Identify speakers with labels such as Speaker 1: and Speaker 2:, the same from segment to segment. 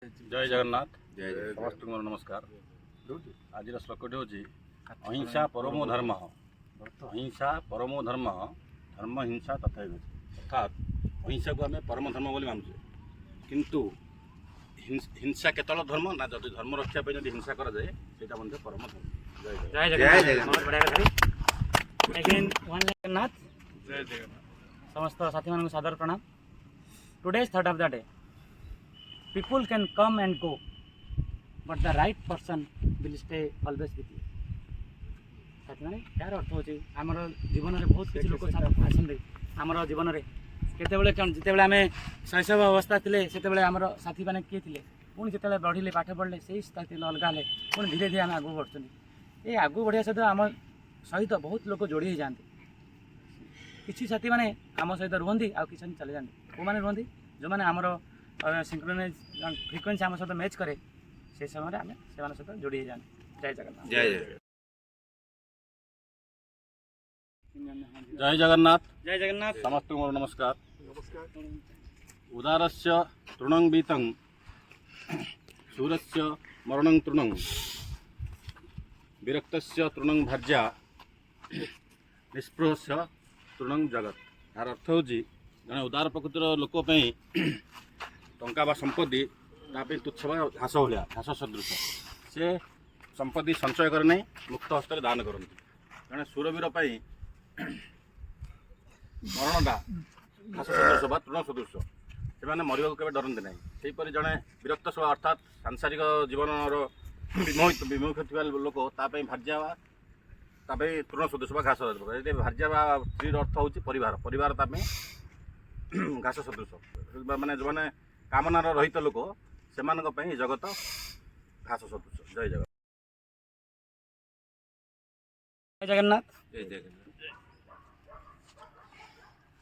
Speaker 1: जय जगन्नाथ समस्त नमस्कार। आज श्लोकटी हूँ अहिंसा परमो धर्म अहिंसा परमो धर्म धर्म हिंसा तथा अर्थात अहिंसा को आम परम धर्म बोली मानुचे किंतु हिंसा केतल धर्म ना जब धर्म रक्षा जब हिंसा करा जाए सेटा मध्य परम धर्म।
Speaker 2: जय जगन्नाथ समस्त साथी मान सादर प्रणाम। Today's thought of the day people can come and go but the right person will stay always with you। साथी माने यार अर्थ होची हमर जीवन रे बहुत किछ लोक आसंदे हमर जीवन रे केतेबेले जितेबेले आमे शैशव अवस्था थिले सेतेबेले हमर साथी माने के थिले पुणी जेतेबेले बढ़िले पाठ पढ़ले सेही साथी अलगा ले पुणी धीरे धीरे आमे आगु बढ़छनी ए आगु बढ़िया सहित आम सहित बहुत लोक जोड़ी हो जाते किछि साथी माने आम सहित रुहंदी आ किछि चले जाते को माने रुहंदी जो माने हमर सिंक्रोनाइज फ्रिक्वेंसी आम सहित मैच करे से समय आम से सहित जोड़ी हो जाते। जय जगन्नाथ।
Speaker 1: जय जगन्नाथ।
Speaker 2: जय जगन्नाथ
Speaker 1: समस्त नमस्कार। उदारस्य तृणं बीतं शूरस्य मरणं तृणं विरक्तस्य तृणं भर्जा निष्पृहस्य तृणं जगत। यार अर्थ हूँ जड़े उदार प्रकृतिर लोक टंका बा संपत्ति तापे तुच्छ बा घास भाया घास सदृश से संपत्ति संचय करे नहीं मुक्त हस्त दान करती जड़े सूरवीर मरणटा घास सदृश बा तृण सदृश से मरिया के डरती ना सेपरी जड़े विरक्त स्व अर्थात सांसारिक जीवन विमुख थी लोक भार्या तृण सदृश घास सदृश भार्या स्त्री अर्थ हूँ परिवार परिवार घास सदृश माने जो मैंने कामनार रहित लोक से जगत घास सदृश। जय जगन्नाथ।
Speaker 2: जय जगन्नाथ।
Speaker 1: जय Jagannath.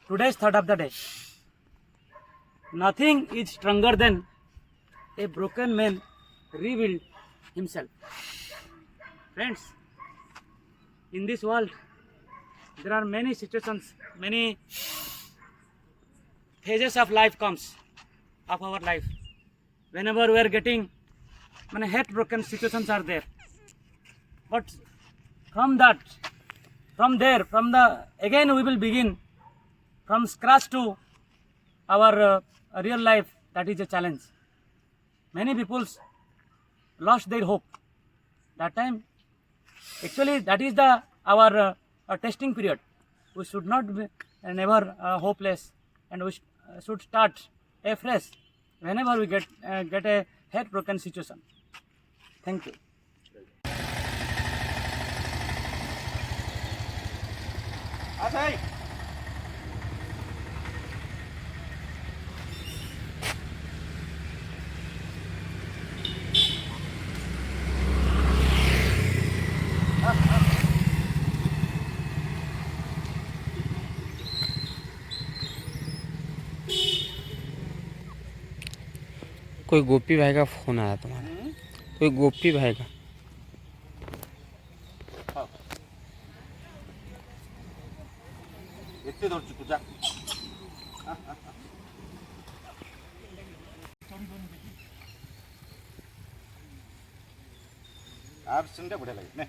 Speaker 2: Today's thought of the day. Nothing is stronger than a broken man rebuild himself. Friends, in this world there are many situations, many phases of life comes of our life. Whenever we are getting heartbroken situations are there, but from the again we will begin from scratch to our real life. That is a challenge. Many people lost their hope that time. Actually that is our testing period. We should not be never hopeless, and we should start afresh whenever we get a heartbroken situation. Thank you.
Speaker 3: कोई गोपी भाई का phone आया तुम्हारा? कोई गोपी भाई का?
Speaker 1: आप सुनते बढ़िया लगे मैं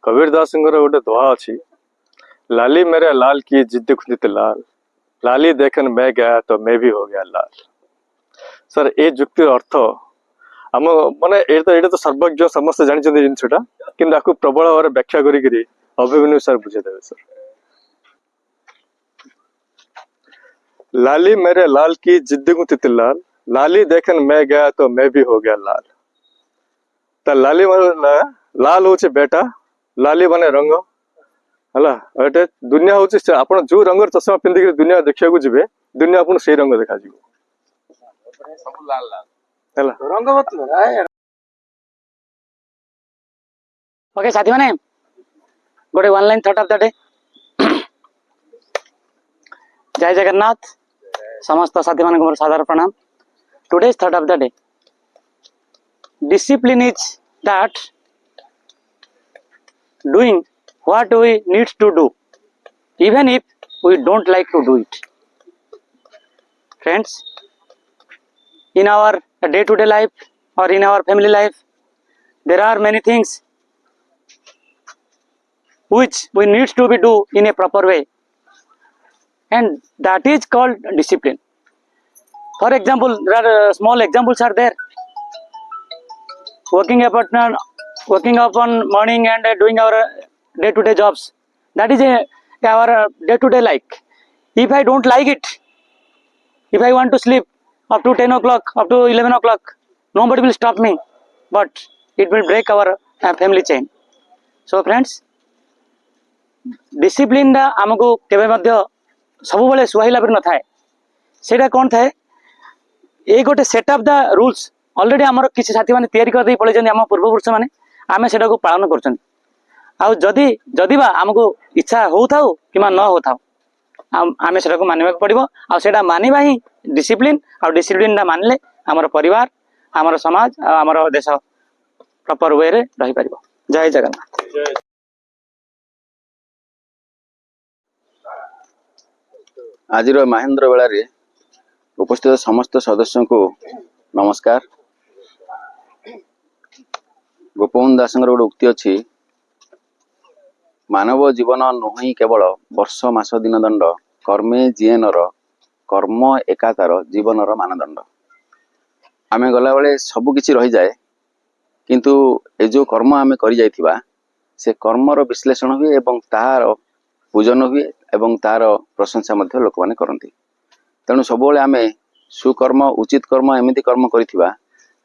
Speaker 4: कबीर दास गोटे दोहा अच्छी लाली मेरे लाल की जिद्द खुंदित लाल लाली देखन मैं गया तो मैं भी हो गया लाल सर ए जुक्ति अर्थ आम माने एटा तो सर्वज्ञ समस्त जानते जिनसा कि प्रबल भाव व्याख्या करी अभिमन्यु सर बुझेदेवे सर लाली मेरे लाल की जिद्द खुंदित लाल लाली देखन मैं गया तो मैं भी हो गया लाल तो लाली लाल हूँ बेटा लाली माने रंग है दुनिया हूँ आप जो रंग चषमा पिंधिक दुनिया देखा जी दुनिया आपको से रंग देखा
Speaker 2: ओके साथी माने गोटे one line thought of the day जय जगन्नाथ समस्त साथी मान मोर सादर प्रणाम today's thought of the day discipline is that doing what we need to do even if we don't like to do it. Friends, in our day-to-day life or in our family life there are many things which we need to be do in a proper way and that is called discipline. For example, there are small examples are there. Working up on morning and doing our day-to-day jobs, that is our day-to-day life. If I don't like it, if I want to sleep up to 10 o'clock, up to 11 o'clock, nobody will stop me, but it will break our family chain. So friends, discipline आमको केबे मध्य सब बेले सुहाइला पर न थाए सेटा कोन थाए ए गोटे set up the rules already आमर किसी साथी माने तैयारी कर दे पड़े आम पूर्वपुरुष माने आमे सेटा को पालन करछन आ जदी जदी बा हमको इच्छा हो थाउ किमा न हो थाउ आमे सेटा को मानिबा पड़िबो आ सेटा मानिबा ही डिसिप्लिन आ डिसिप्लिन दा मानले हमर परिवार हमर समाज आ हमर देश प्रॉपर वे रे रही परिबो। जय जगन्नाथ।
Speaker 1: आज महेंद्र बेला रे उपस्थित समस्त सदस्यों को नमस्कार। गोपबंधु दास गोटे उक्ति अच्छी मानव जीवन नुह केवल वर्ष मास दिन दंड कर्मे जीए नर कर्म एकातार जीवनर मानदंड। आमे गला बेले सब किछि रही जाए किंतु ए जो कर्म आमे करि जाइथिबा से कर्मर विश्लेषण हुए एवं तार पूजन हुए एवं तार प्रशंसा मध्य लोक माने करंती। तेणु सब बेले आमे सुकर्म उचित कर्म एमिति कर्म करिथिबा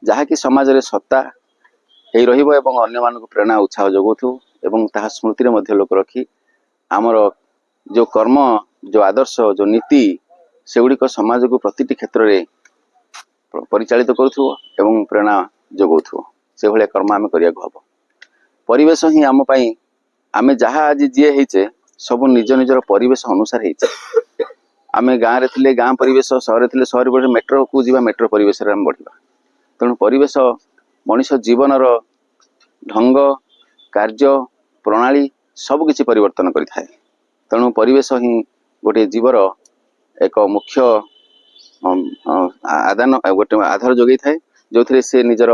Speaker 1: जहा कि समाज रे सत्ता हेई रहिबो एवं अन्य मानक प्रेरणा उत्साह जगौथु एवं ताहा स्मृति रे मध्य लोक रखी आमर जो कर्म जो आदर्श जो नीति सेगुड़िक समाज को प्रतिटी क्षेत्र में परिचालित करूथु एवं प्रेरणा जगौथु से भले कर्म आमे करिया हबो। परिवेश ही आम पई आमे जहा आज जे हेचे सब निज निजर परिवेश अनुसार हेचे। आमे गाँव रे थिले गाँ परिवेश सहर थिले सहर परिवेश मेट्रो को जीवा मेट्रो परिवेश रे आम बढ़िबा। तेणु परिवेश मनुष्य जीवनर ढंग कार्य प्रणाली सब किछि परिवर्तन करिथाय। तेणु परिवेश ही गोटे जीवर एक मुख्य आदान गोटे आधार जोगई थाए जो थे से निजर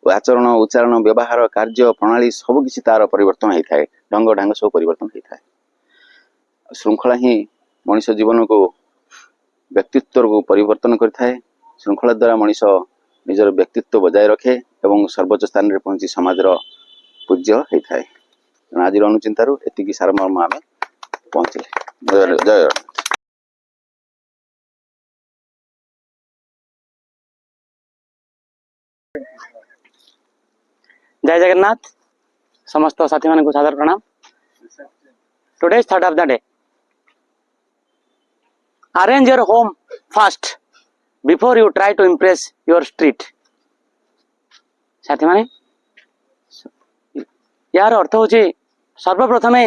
Speaker 1: आचरण उच्चारण व्यवहार कार्य प्रणाली सब किछि तार परिवर्तन होता है ढंग ढांग सब परिवर्तन होता है। श्रृंखला ही मनुष्य जीवन को व्यक्तित्व को परिवर्तन करता है। श्रृंखला द्वारा मनुष्य निजर व्यक्तित्व बजाय रखे एवं सर्वोच्च स्थान में पहुंची समाज पूज्य होता है। आज अनुचिंतारू एति सारमर्म आम पहुँचले। जय जय
Speaker 2: जय जगन्नाथ समस्त साथी मान को सादर प्रणाम। Today's thought of the day arrange your home first before you try to impress your street. साथी माने यार अर्थ होची सर्वप्रथमे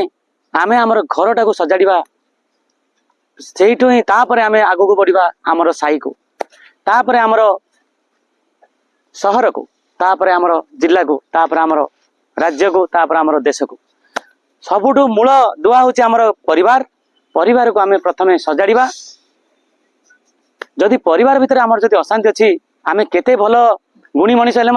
Speaker 2: आमे हमर घरटा को सजाड़िबा सेइठो ही तापरे आमे आगो को बढ़िबा हमर साई को तापरे हमर शहर को तापरे हमर जिल्ला को तापरे हमर राज्य को तापरे हमर देश को सबुठु मूल दुआ होची हमर परिवार। परिवार को आमे प्रथमे सजाड़िबा जदि परिवार भितर आमर जदि अशांति अच्छी आम केते भल गुणी मनीष हेले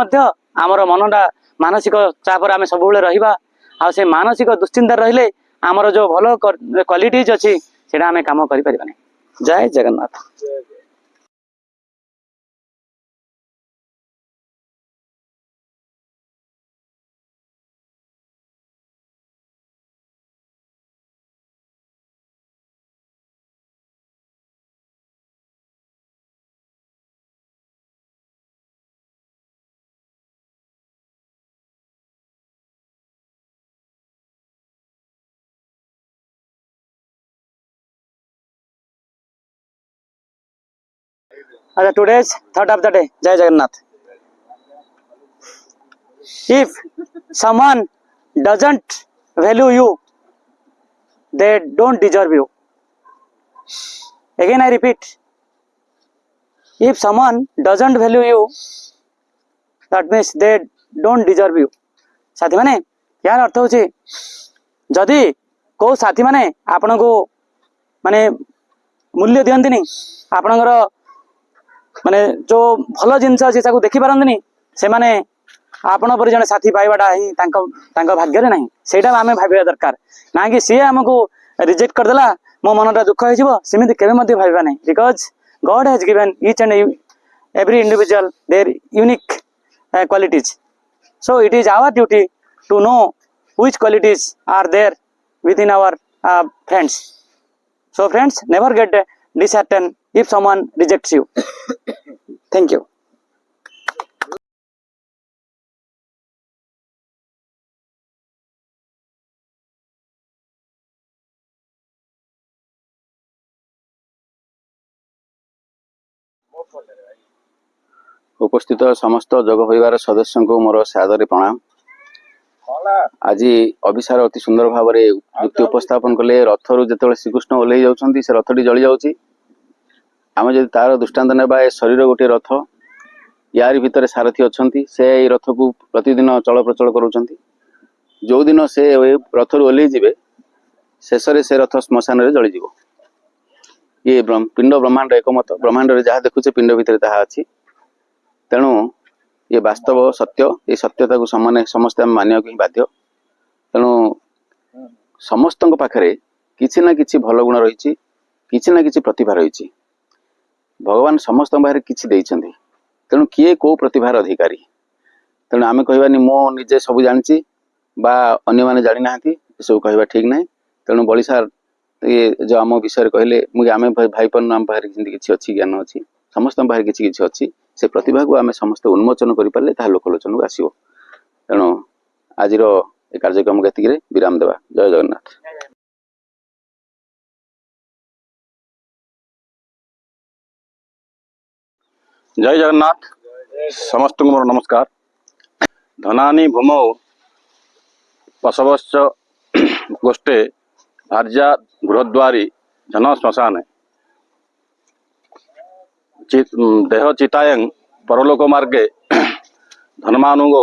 Speaker 2: आमर मनटा मानसिक चापर आम सब रहा आ से मानसिक दुश्चिंता रहिले आमर जो भल क्वालिटीज अच्छी से आम कम कर पारे। जय जगन्नाथ। अच्छा, today's thought of the day. Jai Jagannath. If someone doesn't value you, they don't deserve you. Again I repeat, if someone doesn't value you, that means they don't deserve you. साथी माने यार अर्थ होची जदि को साथी माने आपन को माने मूल्य दियंतिनी आपनकर माने जो भल जिनस अच्छे देखी पारंतनी से माने आपण पर जने साथी पाइबाटा ही भाग्य रे नहीं सेटा आमे भाबिया दरकार ना कि सी हमको रिजेक्ट कर देला मो मनटा दुख हो जिवो सेमिति केबे मध्ये भाबिबा नहीं because God has given each and every individual there unique qualities so it is our duty to know which qualities are there within our friends. So friends, never get disheartened if someone rejects you. Thank you.
Speaker 5: उपस्थित समस्त जग परिवार सदस्य को मोर सादर प्रणाम। आज अभिसार अति सुंदर भाव में युक्ति उपस्थापन कले रथरु जो श्रीकृष्ण ओह्लई जाउछंती से रथटी जली जाउछि आम जदि तार दृष्टांत नेबा ए शरीर गोटे रथ यार भितर सारथी अछंती से रथ को प्रतिदिन चल प्रचल करूछंती जो दिन से रथरु ओह्लई जिवे शेष से रथ श्मशान रे जली जीवो। ये पिंड ब्रह्मांड एकमत ब्रह्मांड रे जहाँ देखुचे पिंड भितर ताहा अछि तेणु ये वास्तव सत्य ये सत्यता को समाने समस्त मानिया को ही बाध्य। तेणु समस्त पाखरे किछि ना किछि भल गुण रही किछि ना किछि प्रतिभा रही भगवान समस्त पाखे किछि देइछन्ति तेणु किए को प्रतिभार अधिकारी तेणु आमे कहबानी मो निजे सब जानिछि बा अन्य माने जानि नाहंती सब कहबा ठीक नाही। तेणु बलिसार ये जो आम विषय कहले मुझे आम भाईपन आम पाखे किछि अछि ज्ञान अछि समस्त पाखे किछि किछि अछि से प्रतिभा को आम समस्त उन्मोचन करें ताहा लोकलोचन को आसो। तेणु आज कार्यक्रम के विराम देवा। जय जगन्नाथ।
Speaker 1: जय जगन्नाथ। समस्त को मोर नमस्कार। धनानि भूमौ पशवश्च गोष्ठे भार्या गृहद्वारी जन श्मशाने देह चितायं परलोक मार्गे धर्मानुगो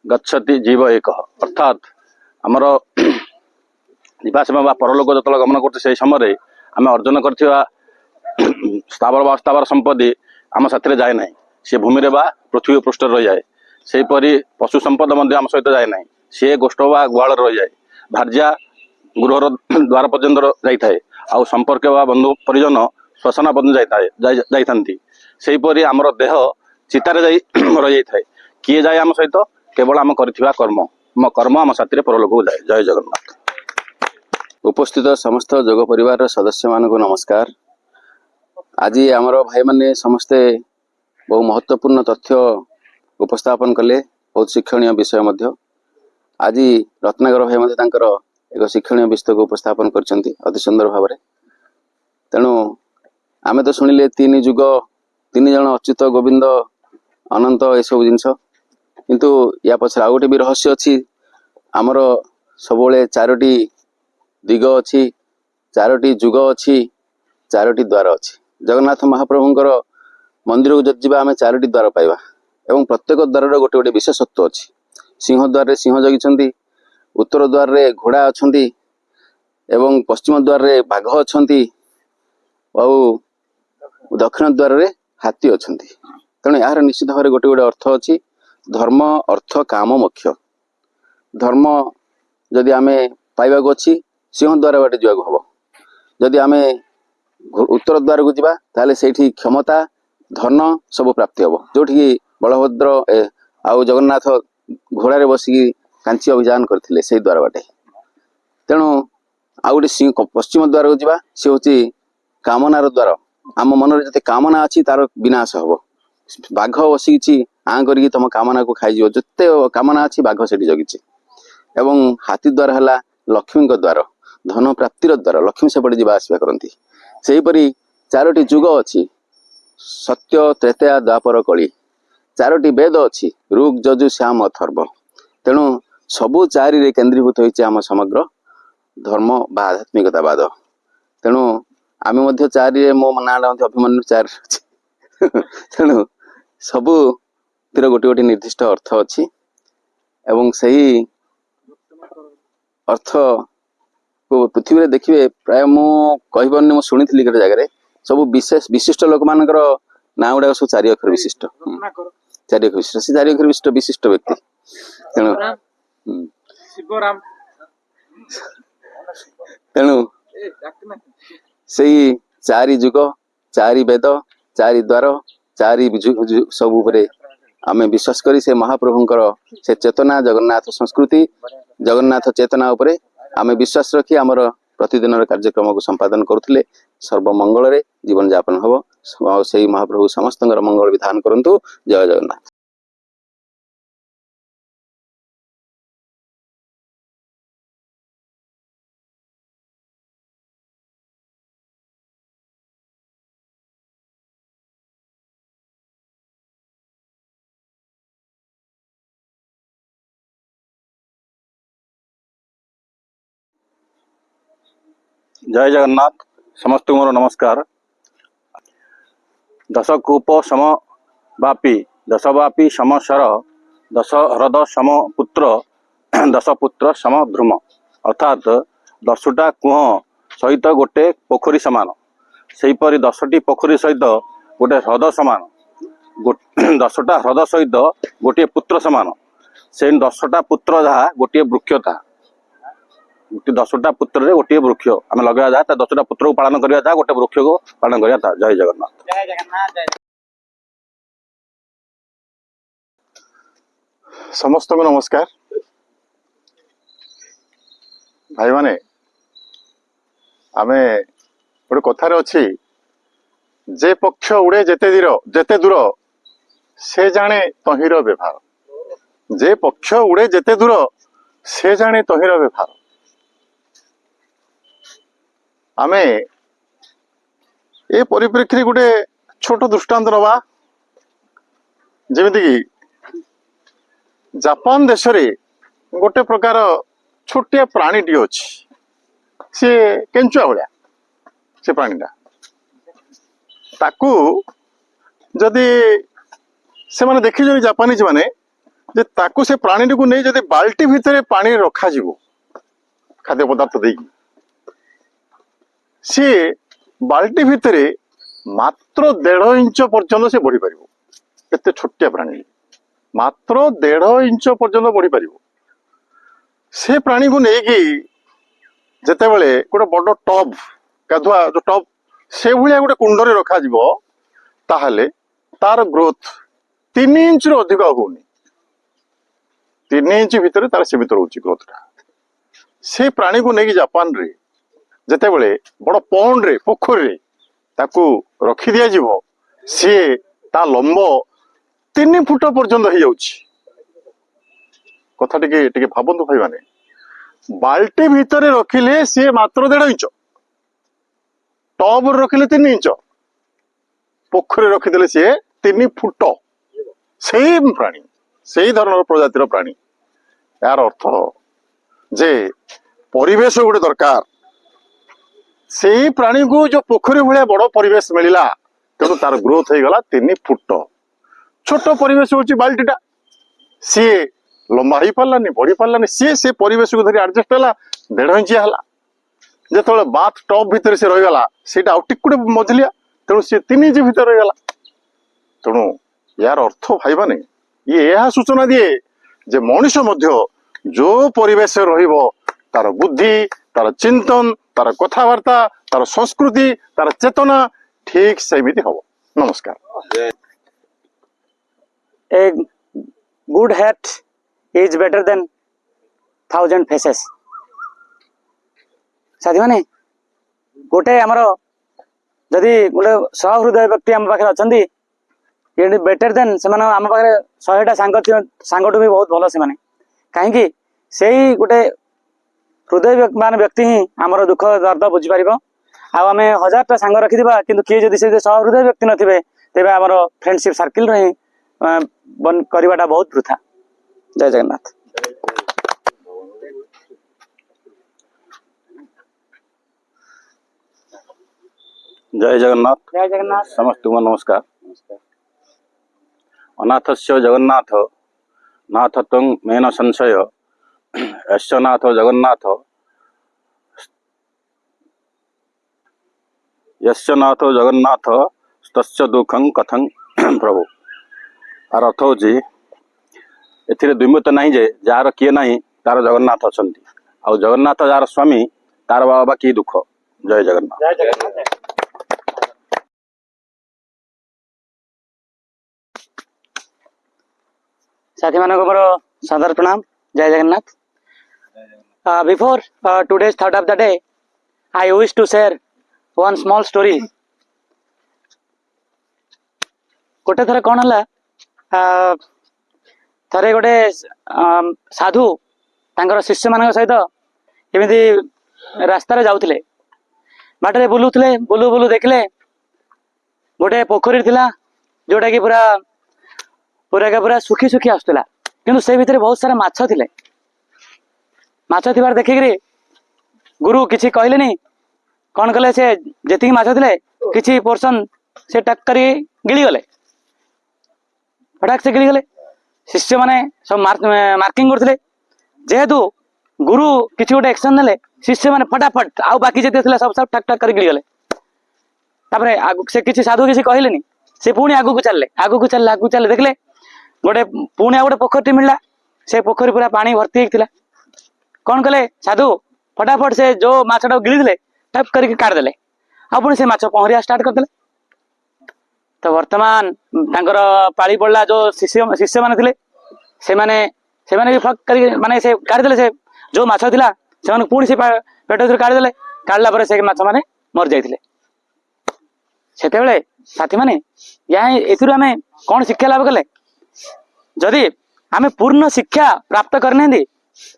Speaker 1: गच्छति जीव एक अर्थात आमर जीवाश्म परलोक जो गमन करते से समय आम अर्जन करथिबा स्थावर संपत्ति आम साथी जाए ना सी भूमि बा पृथ्वी पृष्ठ रही जाए सेपरी पशु संपद आम सहित जाए ना सी गोष्ठ बा गुहाल रही जाए भार्या गृहर द्वार पर्यंत जाए आ संपर्क बा बंधु परिजन श्मशान पर्यंत जाइथांती सेपरी आमर देह चितारे रही जाए किए जाए आम सहित केवल आम करथिबा कर्म आम साथी परलोक को जाए। जय जगन्नाथ।
Speaker 5: उपस्थित समस्त जग परिवार सदस्य मान को नमस्कार। आज आमर भाई माने समस्ते बहु महत्वपूर्ण तथ्य उपस्थापन कले बहुत शिक्षणीय विषय मध्य आज रत्नाकर भाई मध्य तांकर एक शिक्षणीय विषय को उपस्थापन करछंती अति सुंदर भाव में। तेणु आमे तो शुणिले तीन जुग तीन जन अच्युत गोविंद अनंत ये सब जिनस किंतु या पछरे आ गोटे भी रहस्य अच्छी आमर सबले चारोटी दिग अच्छी चारोटी जुग अच्छी चारोटी द्वार अच्छी। जगन्नाथ महाप्रभुंकर मंदिर को जब जावा आम चारोटी द्वार पाइबा एवं प्रत्येक द्वार गोटे गोटे विशेषत्व अच्छी। सिंह द्वार रे सिंह जगिछंती उत्तर द्वार रे घोड़ा अछंती एवं पश्चिम द्वार रे बाघ अछंती दक्षिण द्वार रे हाथी अछंती तेणु यार निश्चित भाव गोटे गोटे अर्थ अच्छी धर्म अर्थ काम मोक्ष धर्म जदि आमे पाइबा अच्छी सिंह द्वार बाटे जावाक हबो जदि आमे उत्तर द्वार को जीवा ताले सेठी क्षमता धन सब प्राप्ति हबो जोठी बलभद्र आउ जगन्नाथ घोड़ा रे बसिकी कांची अभियान करथिले सेई द्वार बाटे तेणु आउ गोटे सिंह पश्चिम द्वार को जीवा से होची कामनार द्वार आम मन जते कामना अच्छी तार विनाश हबो बाघ बसिकी आँ करिकी तुम कामना को खाई जिते कामना अच्छी बाघ सेठी जगिची एवं हाथी द्वार है लक्ष्मी द्वार धन प्राप्तिर द्वार लक्ष्मी सेपटे जीवा आसवा करती सेहीपरि चारोटी जुग अच्छी सत्य त्रेतया द्वापर कली चारोटी वेद अच्छी ऋग यजु श्याम अथर्व तेणु सबु चारि रे केन्द्रीभूत होइছে आम समग्र धर्म बा आध्यात्मिकतावाद तेणु आम चारि मो नाटा अभिमन्यु चारि तेणु सबु तिर गोटे गोटे निर्दिष्ट अर्थ अच्छी एवं सही अर्थ को पृथ्वी रे देखिए प्राय मु कहिबनि मु सुनिथिली गोटे जगह सब विशेष विशिष्ट लोक मानकर ना गुड़ा सब 4 अक्षर विशिष्ट 4 अक्षर विशिष्ट से 4 अक्षर विशिष्ट विशिष्ट व्यक्ति तेणु तेणु सही 4 जुग 4 वेद 4 द्वार 4 सब उपरे आमे विश्वास करी से महाप्रभुंकर से चेतना जगन्नाथ संस्कृति जगन्नाथ चेतना उपरे आमे विश्वास रखी आमर प्रतिदिन कार्यक्रम को संपादन करुले सर्वमंगल रे जीवन यापन हम से महाप्रभु समस्त मंगल विधान करंतु जय जगन्नाथ।
Speaker 1: जय जगन्नाथ समस्त मोर नमस्कार। दशकूप समवापी दशवापी समशर दश ह्रद समपुत्र दशपुत्र समध्रुम अर्थात 10टा कुह सहित गोटे पोखरी समान सेहीपरि 10टी पोखरी सहित गोटे ह्रद समान 10टा ह्रद सहित गोटे पुत्र समान से 10टा पुत्र जहाँ गोटे वृक्ष था 10टा पुत्र रे गोटे वृक्ष आम लगे 10टा पुत्र को पालन करिया था गोटे वृक्ष को पालन करिया था। जय जगन्नाथ।
Speaker 2: जय जगन्नाथ।
Speaker 6: समस्त को नमस्कार भाई माने आमे गोटे कथार अच्छी जे पक्ष उड़े जेते दूर से जाने तहिर व्यवहार जे पक्ष उड़े जेते दूर से जाने तहिर व्यवहार आमे ए परिप्रेक्षी गोटे छोट दृष्टांत नवा जेमिति कि जापान देश रे गोटे प्रकार छोटिया प्राणीटी अच्छी सी केंचुआ भाया से प्राणीटा ताकू जदि से माने देखी जापानीज माने जे ताकू से प्राणीटी को नहीं जदि बाल्टी भितर पानी रखा जीवो खाद्य पदार्थ देकी सी बाल्टी भितर मात्र 1.5 इंच पर्यंत से बढ़ी पारिबो एते छोटिया प्राणी मात्र 1.5 इंच पर्यंत बढ़ी पारिबो से प्राणी को नेकी जेते बेले गोटे बड़ टब गाधुआ जो टब से भलिया गोटे कुंड रे रखा जीवो ताहले तार ग्रोथ 3 इंच रो अधिक होनी 3 इंच भितर तार सीमित रोची ग्रोथटा से प्राणी को नेकी जापान रे जेते बेले बड़ पौंड रे पोखरी रे ताकू रखी दिया जीवो सी ता लंब 3 फुट पर्यंत हो जाउछि कथा टिके भाबंतु भाई माने बाल्टी भितर रखिले सी मात्र 1.5 इंच टब रखिले 3 इंच पोखरी रखिदेले सी 3 फुट सेम प्राणी सेही धरण प्रजातिर प्राणी यार अर्थ जे परिवेश गोटे दरकार से प्राणी को जो पोखरी भाया बड़ परिवेश मिलला तेणु तार ग्रोथ हो गला 3 फुट छोट परिवेश हूँ बाल्टीटा सी लंबा हो पारानी बढ़ी पारानी सी से परिवेश को धरी एडजस्ट है 1.5 इंचिया है जो बाथ टब भितर से रहीगला से आउटिक मझलिया ତେଣୁ ସେ 3 ଇଞ୍ଚ ଭିତରେ ରହିଗଲା। ତେଣୁ यार अर्थ भाई माने ये यह सूचना दिए जे मनुष्य मध्य जो परिवेश रहिबो तार बुद्धि तार चिंतन तार कथावार्ता तार संस्कृति तार चेतना ठीक सेमिति हबो। नमस्कार।
Speaker 2: A good hat is better than 1000 faces. साथी माने गोटे आमर जदि गोटे सहृदय व्यक्ति आम पाखे अच्छा ये बेटर देन से आम पाखे 100टा सांगठू भी बहुत भल से कहीं से गोटे हृदय मान व्यक्ति ही आमर दुख दर्द बुझीपर आम 1000टा सांग रखिथा कि किए जदि से सहृदय व्यक्ति नथिबे तेबे आमर फ्रेंडशिप सर्किल रे बन करवाटा बहुत वृथा। जय जगन्नाथ।
Speaker 5: जय जगन्नाथ।
Speaker 2: जय जगन्नाथ।
Speaker 5: समस्त को नमस्कार। अनाथस्य जगन्नाथ नाथत्वं मेन संशय यस्य नाथ जगन्नाथ यस्य नाथ जगन्नाथ तस्य दुखं कथं प्रभु। तार अर्थ होची एथिरे द्विमत नहीं जे जार किए नहीं तार जगन्नाथ अछंती आ जगन्नाथ जार स्वामी तार बाबा की दुख। जय जगन्नाथ।
Speaker 2: जय जगन्नाथ। साथी मानक मोर सादर प्रणाम। जय जगन्नाथ। बिफोर टुडेज थर्ड of the day I wish to share one small story. गोटे थर कौन है थरे गोटे साधु तांकर शिष्य मान सहित एमती रास्तार जाऊले बाटे बुलूले बुलू बुलू देखले गोटे पोखरी थिला जोटा कि पूरा पूरा का पूरा सुखी सुखी आसुला किंतु से भितर बहुत सारा माछ थिले। माछ थिबार देखिकरी गुरु किछि कहलेनी कौन कले से जेतिकी माछ थिले किछि पोर्शन से टक करी गिली गले फटाक से गिली गले। शिष्य माने सब मार्किंग करथिले जेहेतु गुरु किछि गोटे एक्शन नेले शिष्य माने फटाफट आउ बाकी जेते थिला सब सब टक टक करी गिली गले। तापरे से किछि साधु किछि कहलेनी से पुणी आगु को चलले देखले गोटे पुणी गोटे पोखरी मिलला से पोखरी पूरा पानी भर्ती होता। कौन कले साधु फटाफट से जो माछटा गिली दिले टप करके काटदेले आ पुणी से माछ पहरिया स्टार्ट करदेले। तो वर्तमान तांकर पाली पड़ला जो शिष्य माने थिले से माने भी फक करके माने से काटदेले से जो माछ थिला से पुणी से पेट भीतर काटदेले काटला पर से माछ माने मर जाइथिले। सेतेबेले साथी माने या एथुरु हमें कौन शिक्षा लाभ कले जदि आमे पूर्ण शिक्षा प्राप्त करने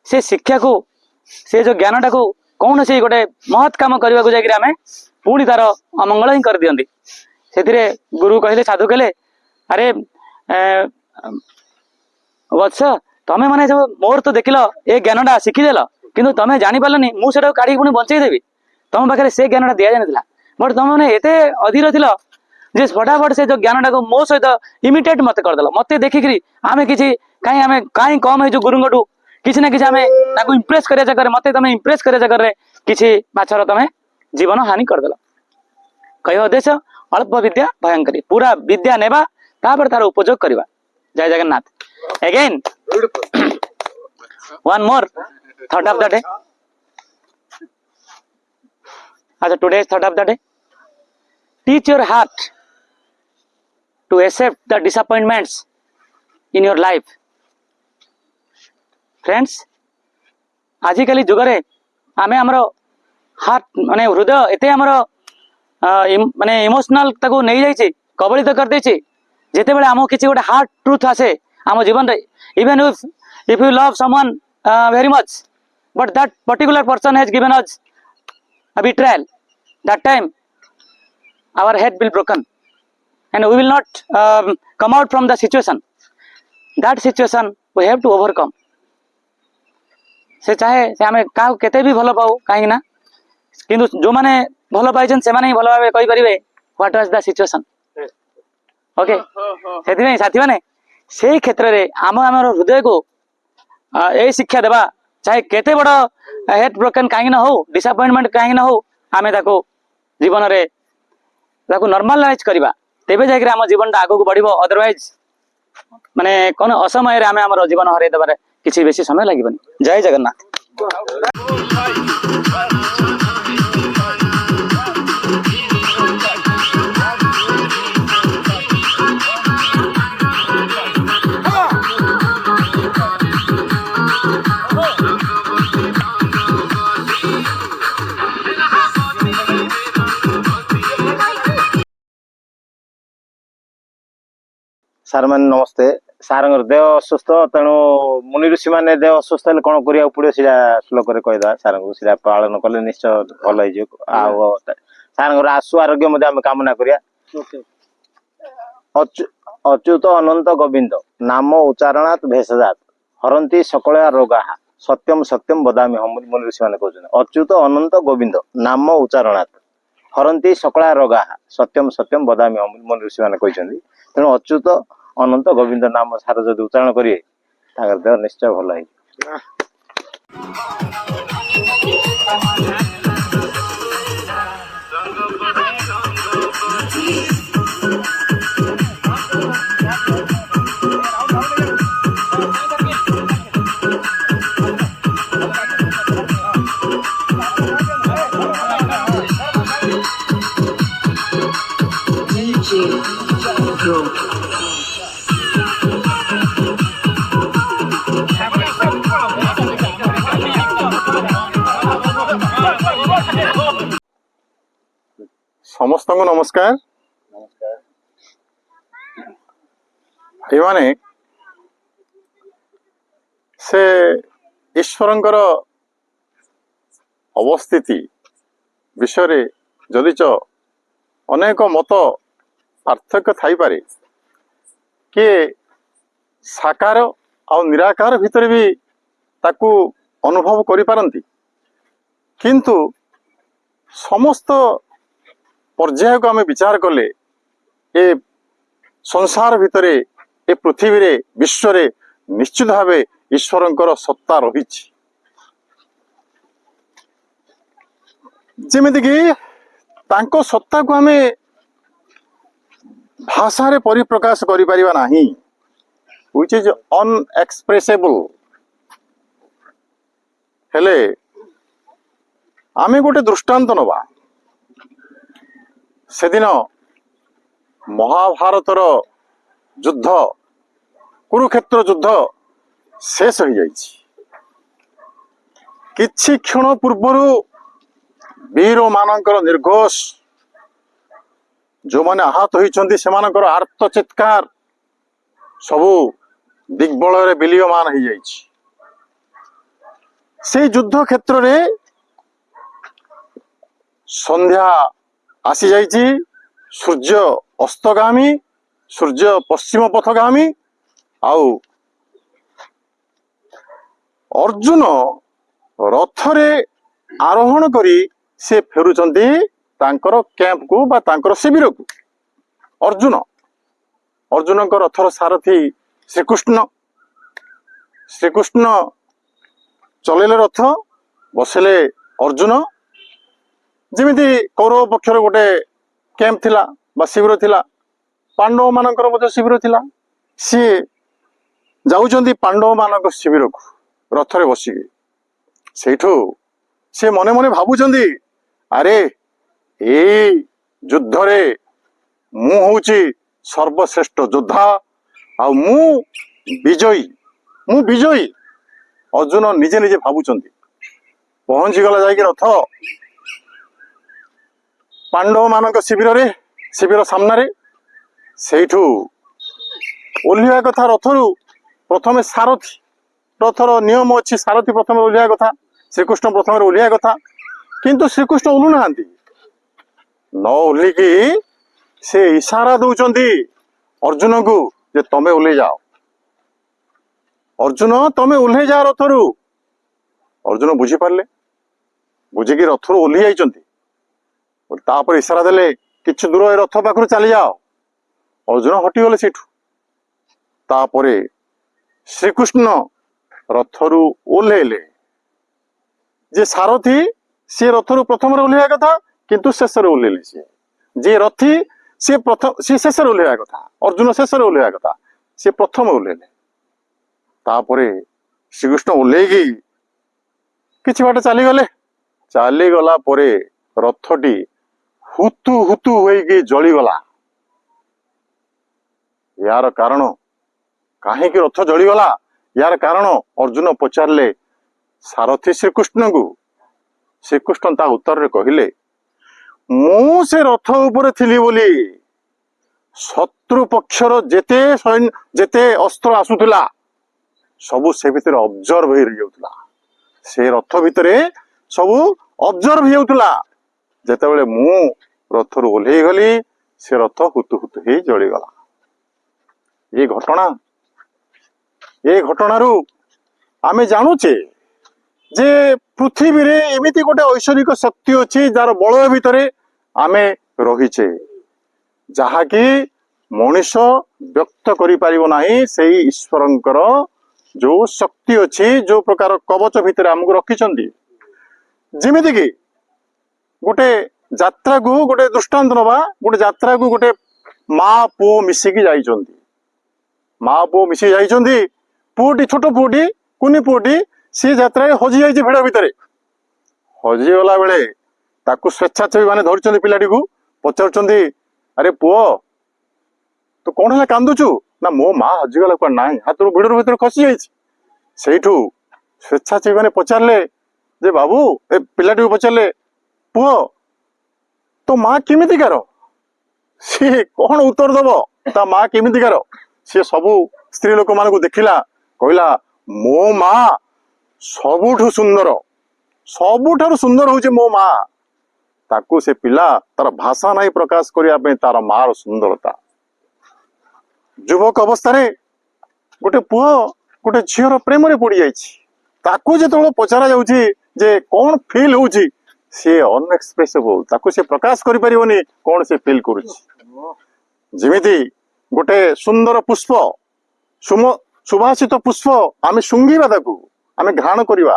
Speaker 2: से शिक्षा को से जो ज्ञानटा को कौन से गोटे महत् काम करने को जाकर आमे पुणी तार अमंगल ही कर दियंती। से गुरु कहले साधु कहले अरे वत्स तमें माने जो मोर तो देखिल ए ज्ञानटा शिखिदेल किंतु तमें जानी पारलनी मुझे काढ़ी पुणी बंचेदेवी तुम पाखे से ज्ञानटा दि जाना बट तुम मैंने एत अधीर थिल जे फटाफट से जो ज्ञानटा को मो सहित इमिटेट मत करदेल मत देखिकी आम कि कहीं कम है जो गुरुंगठू किसी ना कि इम्प्रेस कर जगह मत तुम इम्प्रेस कर जगह किसी माछर तुम जीवन हानि करदेल। कह उद्देश्य अल्प विद्या भयंकरी पूरा विद्या नेबा तापर तार उपयोग करवा। जय Jagannath. Again one more thought of the day. अच्छा today thought of the day teach your heart to accept the disappointments in your life. Friends, आजिकल जुगरे आमे हमरो हार्ट माने हृदय एते हमरो माने इमोशनल ताको नहीं जाई छी कबलित कर दे छी जेते बेले हमो किछि गोटे हार्ट ट्रुथ आसे हम जीवन रे even if you love someone very much but that particular person has given us a betrayal, that time our head will broken and we will not come out from the situation. That situation we have to overcome. से चाहे से आमे का केते भी भलो पाऊ काहे ना किंतु जो माने भलो पाइछन से माने भलो भाबे कहि परिबे what was the situation. Okay सेति में साथी माने से क्षेत्र रे हमर हृदय को ए शिक्षा देबा चाहे केते बड़ हेड ब्रोकन काहे ना हो डिसअपॉइंटमेंट काहे ना हो आमे ताको जीवन रे नॉर्मलाइज करवा तेबे जाकर आम जीवन आगू बढ़िबो अदरवाइज माने कौन असमय आम आम जीवन हरई देवार किसी बेसी समय लगे। जय जगन्नाथ।
Speaker 7: सार मान नमस्ते। सार देह असुस्थ तेणु मुनि ऋषि मैंने देह असुस्थ हेल्ले कौन करिया पड़ो सीधा श्लोक कहीदा सार को सीधा पालन कले निश्चय भल हो सार आशु आरोग्य आम कामना करिया। अच्युत अनंत गोविंद नाम उच्चारणात् भेषजात हरंती सकल रोगा सत्यम सत्यम बदामी हम मुनि ऋषि मैंने कहते अच्युत अनंत गोविंद नाम उच्चारणात् हरंती सकल रोगा सत्यम सत्यम बदामी हम मुनि ऋषि मैंने कहते तेणु अच्युत अनंत गोविंद नाम सार जब उच्चारण करिए देह निश्चय भल है।
Speaker 6: समस्त को नमस्कार। भाई माने से ईश्वरंकर अवस्थिति विषय जदि च अनेक मत पार्थक्य थाई पारे कि साकार आ निराकार भितर भी ताकू अनुभव करि पारंती किंतु समस्त पर्याय को आम विचार कले ए संसार भितरे ए पृथ्वी रे विश्व रे निश्चित भाव ईश्वरंकर सत्ता रही जेमिति कि तांको सत्ता को आम भाषा रे परिप्रकाश करि परिबा नाही व्हिच इज अनएक्सप्रेसेबल हेले आमे गोटे दृष्टांत नवा से दिन महाभारतर युद्ध कुरुक्षेत्र युद्ध शेष हो जाइछि किछि क्षण पूर्व वीर मानकर निर्घोष जो माने आहत होइछन्ति सेमानकर आर्त चित्कार सबु दिग्बल रे विलीयमान हो जाइछि। से युद्ध क्षेत्र रे संध्या आसी जाइछि सूर्य अस्तगामी सूर्य पश्चिम पथगामी आउ अर्जुन रथरे आरोहण करी से फेरुचंती तांकर कैंप को बा तांकर शिविर को अर्जुन अर्जुन को रथर सारथी श्रीकृष्ण श्रीकृष्ण चलेले रथ बसले अर्जुन जेमिति कौरव पक्षर गोटे कैंप थिला बा शिविर थिला पांडव मानकर मध्य शिविर थिला सी जाउचंती पांडव मानक शिविर को रथरे बसिके सेठू से मने मने भाबुचंती अरे ए युद्ध रे मु होउची सर्वश्रेष्ठ योद्धा आ मु विजयी अर्जुन निजे निजे भाबुचंती पहुंची गला जाइके रथ पांडव मानक शिविर सामने सेठू ओह्लिया कथा रथरू प्रथमे सारथी रथर नियम अच्छी सारथी प्रथम ओह्लिया कथा श्रीकृष्ण प्रथम ओह्लिया कथा किंतु श्रीकृष्ण ओह्लु नाहांती न ओह्लिकी से इशारा दौचंती अर्जुन को जे तमे ओह्लै जाओ अर्जुन तमे ओह्लै जा रथरू अर्जुन बुझी पारले बुझिकी रथरू ओह्ली जाइचंती तापर इशारा देले किछि दूर रथ पाखरु चली जाओ अर्जुन हटिगले सेठू तापरे श्रीकृष्ण रथरू ओह्लैले जे सारथी सी रथरू प्रथम ओह्लैया कथा किंतु शेष ओह्लैले सी जे रथी सी प्रथम सी शेष ओह्लैवा कथा अर्जुन शेष ओह्लैवा कथा सी प्रथम ओह्लैले तापरे श्रीकृष्ण ओह्लैकी किछि बाट चलीगले चलीगला परे रथटी हुतु हुतु होइकी जलीगला यार कारण कहीं रथ जलीगला यार कारण अर्जुन पचारे सारथी श्रीकृष्ण को श्रीकृष्ण ता उत्तर रे कहले मु से रथ उपरे थिली बोली शत्रु पक्षर जेते सैन्य जेते अस्त्र आसुथिला सबु से भितर ऑब्जर्व हो जाउथला से रथ भितरे सबु ऑब्जर्व हो जाउथला जेतेबेले मु रथ रु ओल्हेई गली से रथ हुतु हुतु हे जली गला ये घटना रु आमे जानुचे जे पृथ्वी रे एमिति गोटे ऐश्वरिक शक्ति अछि जार बल भितरे आमे रहिचे जहा कि मनुष्य व्यक्त करि पारिबो नाही सेही ईश्वरंकर जो शक्ति अछि जो प्रकार कवच भितरे हमकु रखिचंदी जेमिति कि गोटे यात्रा को गोटे दृष्टांत नबा गोटे यात्रा को गोटे माँ पुओ मिसिकी जाइचंदी माँ पुओ मिसिकी जाइचंदी पुओटी छोट पुओटी कुनी पुओटी सी यात्रा हजि जाइए भिड़ भितर हजिगला बेले ताकू स्वेच्छासेवी मैंने धरती पिलाटी को पचार अरे पुओ तू कौन है कांदुचु ना मो माँ हजिगला कुआ ना हाथ भिड़ भीतर खसी जाइए स्वेच्छासेवी मैंने पचारे जे बाबू ए पिलाटी को पचारे पुओ तो माँ केमितिकार सी कौन उत्तर दब ता माँ केमितिकार सी सबू स्त्री लोक मान देखिला कहला मो माँ सबुठु सुंदर होचे मो माँ ताकू से पिला तार भाषा नहीं प्रकाश करने तार मार सुंदरता युवक अवस्था गोटे पुओ गोटे झीर प्रेम रे पड़ी जाकू जो पचरा जाउची जे कौन फील होउची सी अनएक्सप्रेसिबल ताकू से प्रकाश करि परिबोनी कौन से फील करुची जिमिति गोटे सुंदर पुष्प सुभाषित पुष्प आमे सुंघिबा ताकू आमे घ्राण करिबा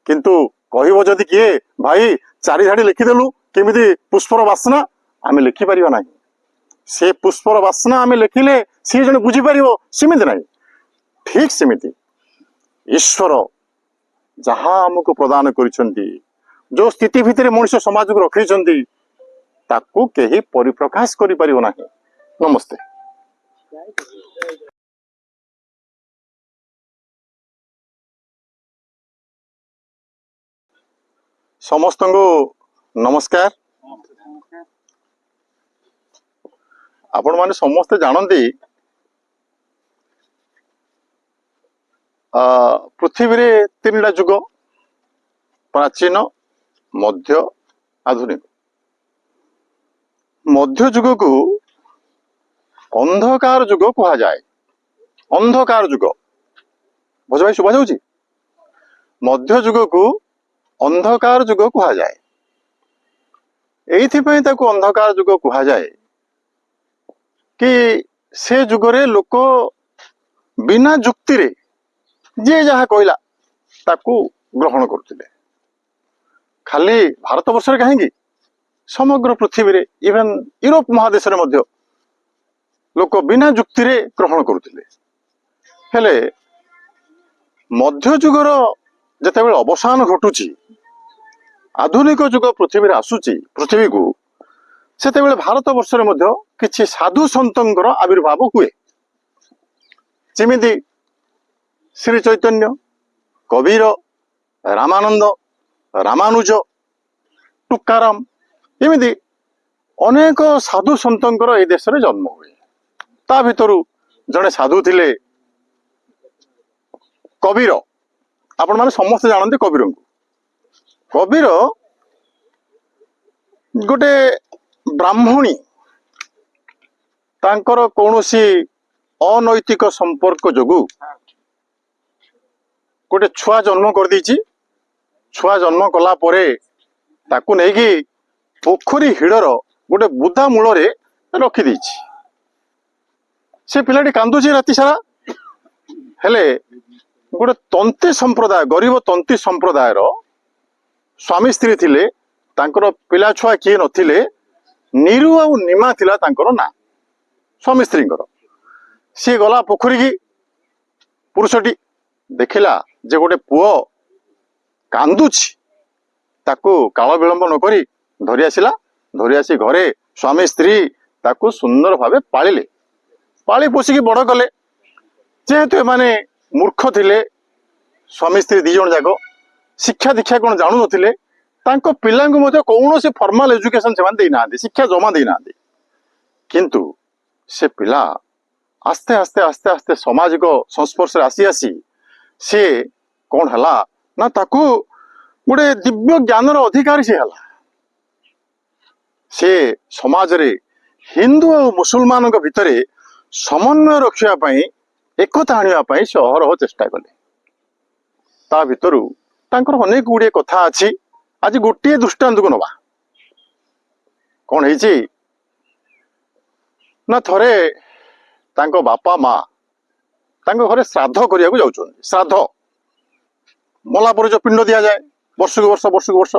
Speaker 6: किंतु कहबो जदि किए भाई चारि धाड़ी लिखिदेलु केमिति पुष्पर वासना आमे लिखि परिबा नाही से पुष्पर वासना आमे लिखिले सी जने बुझी परिबो सिमिति नाही ठीक सिमिति ईश्वर जहा हमको प्रदान करिसंती जो स्थिति भितर मनुष्य समाज को रखिसंती ताकू केही परिप्रकाश करि परिबो नाही नमस्ते समस्त को नमस्कार आपण माने समस्ते जानती पृथ्वी रे तीनटा जुग प्राचीन मध्य आधुनिक मध्य जुग को अंधकार जुग कहा जाए अंधकार जुग भज भाई शुभा जाउची मध्य जुग को अंधकार जुग कहा जाए एइथिपई ताको अंधकार जुग कहा जाए कि से जुगरे लोक बिना जुक्ति रे जे जहा कहला ताको ग्रहण करथिले खाली भारत वर्ष रे कहीं समग्र पृथ्वी रे इवन यूरोप महादेश रे मध्य लोक बिना जुक्ति रे ग्रहण करथिले हेले मध्य जुगर जेतेबेले अवसान घटुची आधुनिक जुग पृथ्वी आसुची पृथ्वी को सेतेबेले भारत वर्ष रे मध्य किछि साधु संतंकर आविर्भाव हुए जेमिति श्री चैतन्य कबीर रामानंद रामानुज टुकाराम एमिति अनेक साधु संतंकर ए देश रे जन्म हुए ता भितरु जने साधु थिले कबीर आपण माने समस्त जानते कबीर को कबीर गोटे ब्राह्मणी तांकर कौनसी अनैतिक संपर्क जोगु गोटे छुआ जन्म कर दीची छुआ जन्म कला परे ताकू नेकी पोखरी हिड़र गोटे बुदा मूल रे रखी दीची से पिलाटी कांदुची राति सारा हेले गोटे तंती संप्रदाय गरीब तंती संप्रदायर स्वामी स्त्री थिले तांकर पिला छुआ किए नथिले ନିରୁ ଆଉ ନିମା ଥିଲା ତାଙ୍କର ନା, ସ୍ୱାମୀ ସ୍ତ୍ରୀଙ୍କର। ସିଏ ଗଲା ପୋଖରୀ କି, ପୁରୁଷଟି ଦେଖିଲା ଯେ ଗୋଟେ ପୁଅ କାନ୍ଦୁଛି, ତାକୁ କାଳ ବିଳମ୍ବ ନକରି ଧରି ଆସିଲା। ଧରି ଆସି ଘରେ ସ୍ୱାମୀ ସ୍ତ୍ରୀ ତାକୁ ସୁନ୍ଦର ଭାବେ ପାଳିଲେ, ପାଳି ପୋଷିକି ବଡ କଲେ। ଯେହେତୁ ଏମାନେ ମୂର୍ଖ ଥିଲେ, ସ୍ୱାମୀ ସ୍ତ୍ରୀ ଦି ଜଣ ଯାକ ଶିକ୍ଷା ଦୀକ୍ଷା କଣ ଜାଣୁନଥିଲେ, ତାଙ୍କ ପିଲାଙ୍କୁ ମଧ୍ୟ କୌଣସି ଫର୍ମାଲ ଏଜୁକେସନ ସେମାନେ ଦେଇନାହାନ୍ତି, ଶିକ୍ଷା ଜମା ଦେଇନାହାନ୍ତି। କିନ୍ତୁ ସେ ପିଲା ଆସ୍ତେ ଆସ୍ତେ ଆସ୍ତେ ଆସ୍ତେ ସାମାଜିକ ସଂସ୍ପର୍ଶରେ ଆସି ଆସି ସିଏ କଣ ହେଲା ନା ତାକୁ ଗୋଟେ ଦିବ୍ୟ ଜ୍ଞାନର ଅଧିକାରୀ ସେ ହେଲା। ସେ ସମାଜରେ ହିନ୍ଦୁ ଆଉ ମୁସଲମାନଙ୍କ ଭିତରେ ସମନ୍ୱୟ ରଖିବା ପାଇଁ, ଏକତା ଆଣିବା ପାଇଁ ସେ ଅହରହ ଚେଷ୍ଟା କଲେ। ତା ଭିତରୁ ତାଙ୍କର ଅନେକ ଗୁଡ଼ିଏ କଥା ଅଛି। ଆଜି ଗୋଟିଏ ଦୃଷ୍ଟାନ୍ତକୁ ନବା। କଣ ହେଇଛି ନା ଥରେ ତାଙ୍କ ବାପା ମା ତାଙ୍କ ଘରେ ଶ୍ରାଦ୍ଧ କରିବାକୁ ଯାଉଛନ୍ତି। ଶ୍ରାଦ୍ଧ ମଲା ପରେ ଯୋଉ ପିଣ୍ଡ ଦିଆଯାଏ ବର୍ଷକୁ ବର୍ଷ ବର୍ଷକୁ ବର୍ଷ,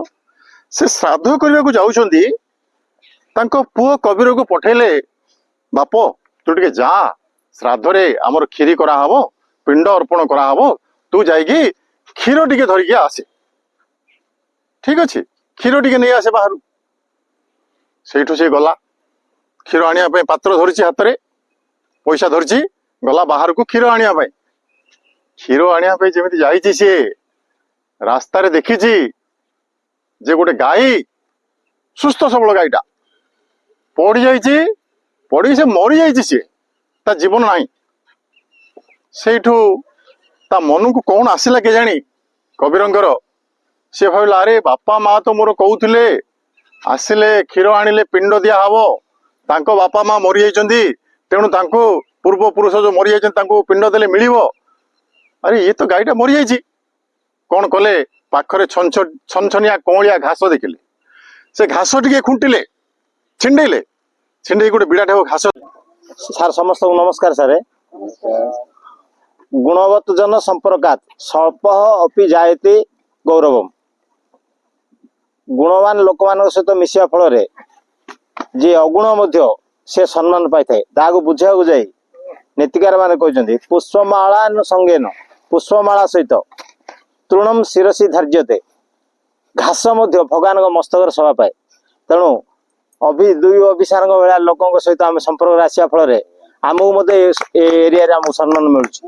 Speaker 6: ସେ ଶ୍ରାଦ୍ଧ କରିବାକୁ ଯାଉଛନ୍ତି। ତାଙ୍କ ପୁଅ କବିରକୁ ପଠେଇଲେ, ବାପ ତୁ ଟିକେ ଯା, ଶ୍ରାଦ୍ଧରେ ଆମର କ୍ଷୀରି କରାହବ, ପିଣ୍ଡ ଅର୍ପଣ କରାହବ, ତୁ ଯାଇକି କ୍ଷୀର ଟିକେ ଧରିକି ଆସେ। ଠିକ ଅଛି, କ୍ଷୀର ଟିକେ ନେଇ ଆସେ ବାହାରୁ। ସେଇଠୁ ସେ ଗଲା, କ୍ଷୀର ଆଣିବା ପାଇଁ ପାତ୍ର ଧରିଛି ହାତରେ, ପଇସା ଧରିଛି, ଗଲା ବାହାରକୁ କ୍ଷୀର ଆଣିବା ପାଇଁ। କ୍ଷୀର ଆଣିବା ପାଇଁ ଯେମିତି ଯାଇଛି, ସିଏ ରାସ୍ତାରେ ଦେଖିଛି ଯେ ଗୋଟେ ଗାଈ, ସୁସ୍ଥ ସବଳ ଗାଈଟା ପଡିଯାଇଛି, ପଡିକି ସେ ମରିଯାଇଛି, ସିଏ ତା ଜୀବନ ନାହିଁ। ସେଇଠୁ ତା ମନକୁ କଣ ଆସିଲା କେଜାଣି କବିରଙ୍କର, ସେ ଭାବିଲା ଆରେ ବାପା ମା ତ ମୋର କହୁଥିଲେ ଆସିଲେ କ୍ଷୀର ଆଣିଲେ ପିଣ୍ଡ ଦିଆହବ, ତାଙ୍କ ବାପା ମା ମରିଯାଇଛନ୍ତି, ତେଣୁ ତାଙ୍କୁ ପୂର୍ବପୁରୁଷ ଯୋଉ ମରିଯାଇଛନ୍ତି ତାଙ୍କୁ ପିଣ୍ଡ ଦେଲେ ମିଳିବ। ଆରେ ଇଏ ତ ଗାଈଟା ମରିଯାଇଛି। କଣ କଲେ, ପାଖରେ ଛନଛନିଆ କଅଁଳିଆ ଘାସ ଦେଖିଲେ, ସେ ଘାସ ଟିକେ ଖୁଣ୍ଟିଲେ, ଛିଣ୍ଡେଇଲେ, ଛିଣ୍ଡେଇ ଗୋଟେ ବିରାଟ ଘାସ।
Speaker 7: ସାର୍ ସମସ୍ତଙ୍କୁ ନମସ୍କାର। ସାର୍ ଗୁଣବତ ଜନ ସମ୍ପର୍କାତ ସ୍ୱଳ୍ପ ଅପି ଜାୟତେ ଗୌରବମ୍। ଗୁଣବାନ ଲୋକମାନଙ୍କ ସହିତ ମିଶିବା ଫଳରେ ଯିଏ ଅଗୁଣ ମଧ୍ୟ ସେ ସମ୍ମାନ ପାଇଥାଏ। ତାହାକୁ ବୁଝିବାକୁ ଯାଇ ନୀତିକାର ମାନେ କହିଛନ୍ତି, ପୁଷ୍ପମାଳା ସଙ୍ଗେନ, ପୁଷ୍ପମାଳା ସହିତ ତୃଣମ୍ ଶିରସି ଧାର୍ଯ୍ୟତେ। ଘାସ ମଧ୍ୟ ଭଗବାନଙ୍କ ମସ୍ତକରେ ଶୋଭା ପାଏ। ତେଣୁ ଦୁଇ ଅଭିସାରଙ୍କ ଭଳିଆ ଲୋକଙ୍କ ସହିତ ଆମେ ସମ୍ପର୍କରେ ଆସିବା ଫଳରେ ଆମକୁ ମଧ୍ୟ ଏ ଏରିଆରେ ଆମକୁ ସମ୍ମାନ ମିଳୁଛି।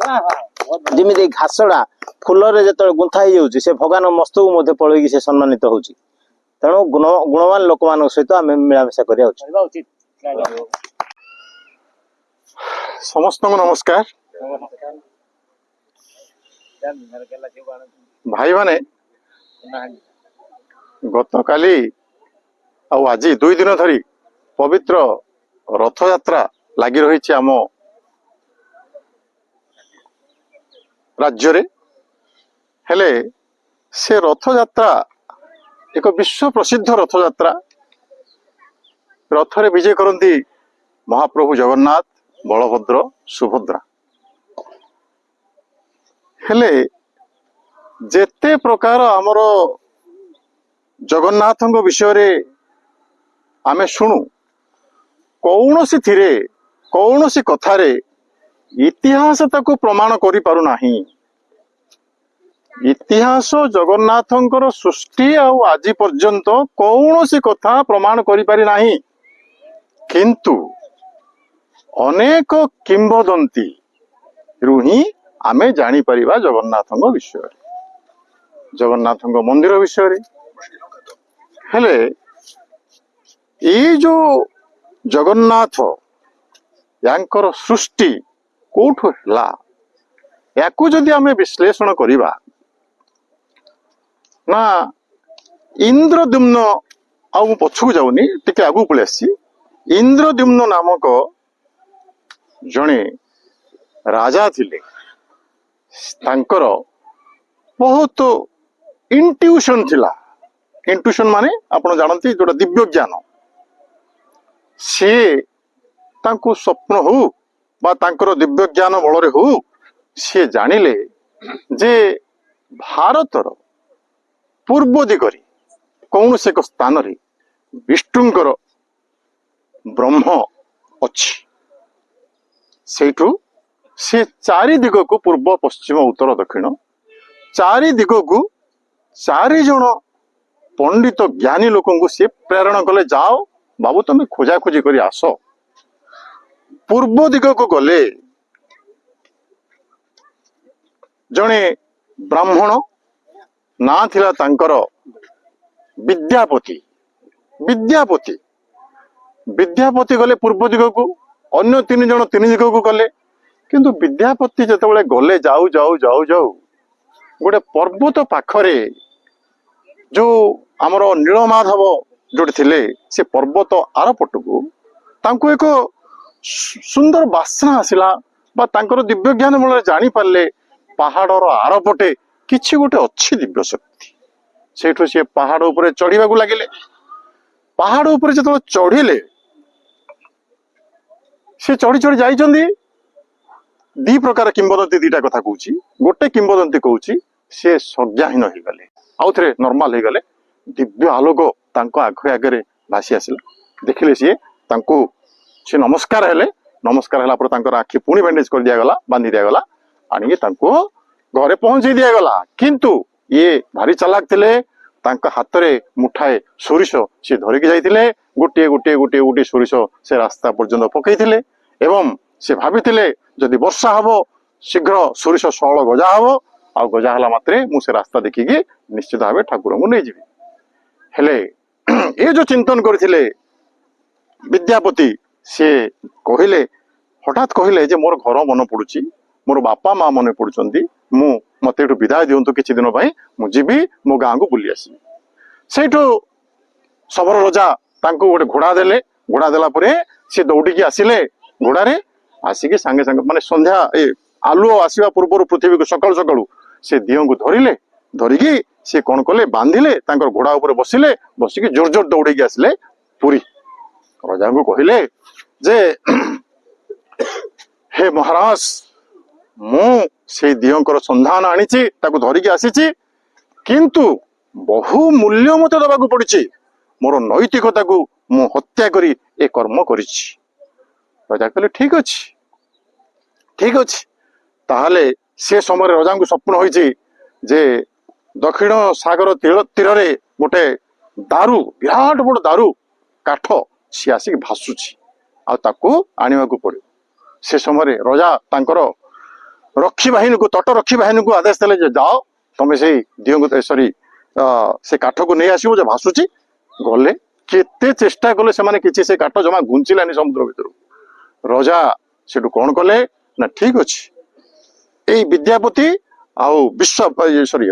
Speaker 7: ଯେମିତି ଘାସଟା ଫୁଲରେ ଯେତେବେଳେ ଗୁନ୍ଥା ହେଇଯାଉଛି, ସେ ଭଗବାନଙ୍କ ମସ୍ତକକୁ ମଧ୍ୟ ପଳେଇକି ସେ ସମ୍ମାନିତ ହଉଛି। ତେଣୁ ଗୁଣବାନ ଲୋକମାନଙ୍କ ସହିତ ଆମେ ମିଳାମିଶା କରିବା ଉଚିତ।
Speaker 6: ସମସ୍ତଙ୍କୁ ନମସ୍କାର। ଭାଇମାନେ, ଗତକାଲି ଆଉ ଆଜି 2 ଦିନ ଧରି ପବିତ୍ର ରଥଯାତ୍ରା ଲାଗି ରହିଛି ଆମ ରାଜ୍ୟରେ। ହେଲେ ସେ ରଥଯାତ୍ରା ଏକ ବିଶ୍ୱ ପ୍ରସିଦ୍ଧ ରଥଯାତ୍ରା। ରଥରେ ବିଜେ କରନ୍ତି ମହାପ୍ରଭୁ ଜଗନ୍ନାଥ, ବଳଭଦ୍ର, ସୁଭଦ୍ରା। ହେଲେ ଯେତେ ପ୍ରକାର ଆମର ଜଗନ୍ନାଥଙ୍କ ବିଷୟରେ ଆମେ ଶୁଣୁ, କୌଣସିଥିରେ କୌଣସି କଥାରେ ଇତିହାସ ତାକୁ ପ୍ରମାଣ କରିପାରୁନାହିଁ। ଇତିହାସ ଜଗନ୍ନାଥଙ୍କର ସୃଷ୍ଟି ଆଉ ଆଜି ପର୍ଯ୍ୟନ୍ତ କୌଣସି କଥା ପ୍ରମାଣ କରିପାରି ନାହିଁ। କିନ୍ତୁ ଅନେକ କିମ୍ବଦନ୍ତୀରୁ ହିଁ ଆମେ ଜାଣିପାରିବା ଜଗନ୍ନାଥଙ୍କ ବିଷୟରେ, ଜଗନ୍ନାଥଙ୍କ ମନ୍ଦିର ବିଷୟରେ। ହେଲେ ଏଇ ଯୋଉ ଜଗନ୍ନାଥ, ୟାଙ୍କର ସୃଷ୍ଟି କୋଉଠୁ ହେଲା, ୟାକୁ ଯଦି ଆମେ ବିଶ୍ଳେଷଣ କରିବା ନା, ଇନ୍ଦ୍ରଦ୍ୟୁମ୍ନ, ଆଉ ମୁଁ ପଛକୁ ଯାଉନି, ଟିକେ ଆଗକୁ ପଳେଇ ଆସିଛି। ଇନ୍ଦ୍ରଦ୍ୟୁମ୍ନ ନାମକ ଜଣେ ରାଜା ଥିଲେ। ତାଙ୍କର ବହୁତ ଇଣ୍ଟ୍ୟୁସନ ଥିଲା। ଇଣ୍ଟ୍ୟୁସନ ମାନେ ଆପଣ ଜାଣନ୍ତି ଯୋଉଟା ଦିବ୍ୟ ଜ୍ଞାନ। ସିଏ ତାଙ୍କୁ ସ୍ୱପ୍ନ ହଉ ବା ତାଙ୍କର ଦିବ୍ୟ ଜ୍ଞାନ ବଳରେ ହଉ, ସିଏ ଜାଣିଲେ ଯେ ଭାରତର ପୂର୍ବ ଦିଗରେ କୌଣସି ଏକ ସ୍ଥାନରେ ବିଷ୍ଣୁଙ୍କର ଅଛି ସେଇଠୁ ସେ ଚାରି ଦିଗକୁ ପୂର୍ବ ପଶ୍ଚିମ ଉତ୍ତର ଦକ୍ଷିଣ ଚାରି ଦିଗକୁ 4 ଜଣ ପଣ୍ଡିତ ଜ୍ଞାନୀ ଲୋକଙ୍କୁ ସେ ପ୍ରେରଣ କଲେ, ଯାଅ ବାବୁ ତମେ ଖୋଜାଖୋଜି କରି ଆସ। ପୂର୍ବ ଦିଗକୁ ଗଲେ ଜଣେ ବ୍ରାହ୍ମଣ ନାଁ ଥିଲା ତାଙ୍କର ବିଦ୍ୟାପତି। ବିଦ୍ୟାପତି ଗଲେ ପୂର୍ବ ଦିଗକୁ, ଅନ୍ୟ 3 ଜଣ 3 ଦିଗକୁ ଗଲେ। କିନ୍ତୁ ବିଦ୍ୟାପତି ଯେତେବେଳେ ଗଲେ ଯାଉ ଯାଉ ଯାଉ ଯାଉ ଗୋଟେ ପର୍ବତ ପାଖରେ ଯୋଉ ଆମର ନୀଳମାଧବ ଯୋଉଠି ଥିଲେ ସେ ପର୍ବତ ଆରପଟକୁ ତାଙ୍କୁ ଏକ ସୁନ୍ଦର ବାସ୍ନା ଆସିଲା, ବା ତାଙ୍କର ଦିବ୍ୟ ଜ୍ଞାନ ବଳରେ ଜାଣିପାରିଲେ ପାହାଡର ଆରପଟେ କିଛି ଗୋଟେ ଅଛି ଦିବ୍ୟ ଶକ୍ତି। ସେଇଠୁ ସିଏ ପାହାଡ ଉପରେ ଚଢିବାକୁ ଲାଗିଲେ। ପାହାଡ ଉପରେ ଯେତେବେଳେ ଚଢିଲେ ସେ ଚଢି ଚଢି ଯାଇଛନ୍ତି। 2 ପ୍ରକାର କିମ୍ବଦନ୍ତୀ 2ଟା କଥା କହୁଛି। ଗୋଟେ କିମ୍ବଦନ୍ତୀ କହୁଛି ସେ ସଂଜ୍ଞାହୀନ ହେଇଗଲେ, ଆଉ ଥରେ ନର୍ମାଲ ହେଇଗଲେ। ଦିବ୍ୟ ଆଲୋକ ତାଙ୍କ ଆଗରେ ଭାସି ଆସିଲା। ଦେଖିଲେ ସିଏ ତାଙ୍କୁ ସେ ନମସ୍କାର ହେଲେ। ନମସ୍କାର ହେଲା ପରେ ତାଙ୍କର ଆଖି ପୁଣି ବ୍ୟାଣ୍ଡେଜ କରି ଦିଆଗଲା, ବାନ୍ଧି ଦିଆଗଲା, ଆଣିକି ତାଙ୍କୁ ଘରେ ପହଞ୍ଚେଇ ଦିଆଗଲା। କିନ୍ତୁ ଇଏ ଭାରି ଚାଲାକ ଥିଲେ। ତାଙ୍କ ହାତରେ ମୁଠାଏ ସୋରିଷ ସେ ଧରିକି ଯାଇଥିଲେ। ଗୋଟିଏ ଗୋଟିଏ ଗୋଟିଏ ଗୋଟିଏ ସୋରିଷ ସେ ରାସ୍ତା ପର୍ଯ୍ୟନ୍ତ ପକେଇଥିଲେ ଏବଂ ସେ ଭାବିଥିଲେ ଯଦି ବର୍ଷା ହବ ଶୀଘ୍ର ସୋରିଷ ସଅଳ ଗଜା ହବ, ଆଉ ଗଜା ହେଲା ମାତ୍ରେ ମୁଁ ସେ ରାସ୍ତା ଦେଖିକି ନିଶ୍ଚିତ ଭାବେ ଠାକୁରଙ୍କୁ ନେଇଯିବି। ହେଲେ ଏ ଯୋଉ ଚିନ୍ତନ କରିଥିଲେ ବିଦ୍ୟାପତି, ସେ କହିଲେ, ହଠାତ୍ କହିଲେ ଯେ ମୋର ଘର ମନେ ପଡୁଛି, ମୋର ବାପା ମା ମନେ ପଡୁଛନ୍ତି, ମତେ ଏଠୁ ବିଦାୟ ଦିଅନ୍ତୁ କିଛି ଦିନ ପାଇଁ, ମୁଁ ଯିବି ମୋ ଗାଁକୁ ବୁଲି ଆସିବି। ସେଇଠୁ ଶବର ରଜା ତାଙ୍କୁ ଗୋଟେ ଘୋଡା ଦେଲେ। ଘୋଡା ଦେଲା ପରେ ସେ ଦୌଡ଼ିକି ଆସିଲେ ଘୋଡାରେ। ଆସିକି ସାଙ୍ଗେ ସାଙ୍ଗେ ମାନେ ସନ୍ଧ୍ୟା ଆଲୁଅ ଆସିବା ପୂର୍ବରୁ ପୃଥିବୀକୁ ସକାଳୁ ସକାଳୁ ସେ ଦିଅଙ୍କୁ ଧରିଲେ। ଧରିକି ସେ କଣ କଲେ, ବାନ୍ଧିଲେ, ତାଙ୍କର ଘୋଡା ଉପରେ ବସିଲେ। ବସିକି ଜୋର ଜୋର ଦୌଡିକି ଆସିଲେ ପୁରୀ। ରଜାଙ୍କୁ କହିଲେ ଯେ ହେ ମହାରାଜ, ମୁଁ ସେଇ ଦିଅଙ୍କର ସନ୍ଧାନ ଆଣିଛି, ତାକୁ ଧରିକି ଆସିଛି, କିନ୍ତୁ ବହୁ ମୂଲ୍ୟ ମତେ ଦେବାକୁ ପଡିଛି। ମୋର ନୈତିକତାକୁ ମୁଁ ହତ୍ୟା କରି ଏ କର୍ମ କରିଛି। ରଜା କହିଲେ ଠିକ ଅଛି, ଠିକ ଅଛି। ତାହେଲେ ସେ ସମୟରେ ରଜାଙ୍କୁ ସ୍ୱପ୍ନ ହୋଇଛି ଯେ ଦକ୍ଷିଣ ସାଗର ତୀରରେ ଗୋଟେ ଦାରୁ, ବିରାଟ ବଡ ଦାରୁ କାଠ ସିଏ ଆସିକି ଭାସୁଛି, ଆଉ ତାକୁ ଆଣିବାକୁ ପଡିବ। ସେ ସମୟରେ ରଜା ତାଙ୍କର ରକ୍ଷୀ ବାହିନୀକୁ, ତଟ ରକ୍ଷୀ ବାହିନୀକୁ ଆଦେଶ ଦେଲେ ଯେ ଯାଅ ତମେ ସେଇ ଦିଅଙ୍କୁ ସେ କାଠକୁ ନେଇ ଆସିବ ଯେ ଭାସୁଛି। ଗଲେ, କେତେ ଚେଷ୍ଟା କଲେ ସେମାନେ, କିଛି ସେ କାଠ ଜମା ଘୁଞ୍ଚିଲାନି ସମୁଦ୍ର ଭିତରୁ। ରଜା ସେଠୁ କଣ କଲେ ନା ଠିକ ଅଛି, ଏଇ ବିଦ୍ୟାପତି ଆଉ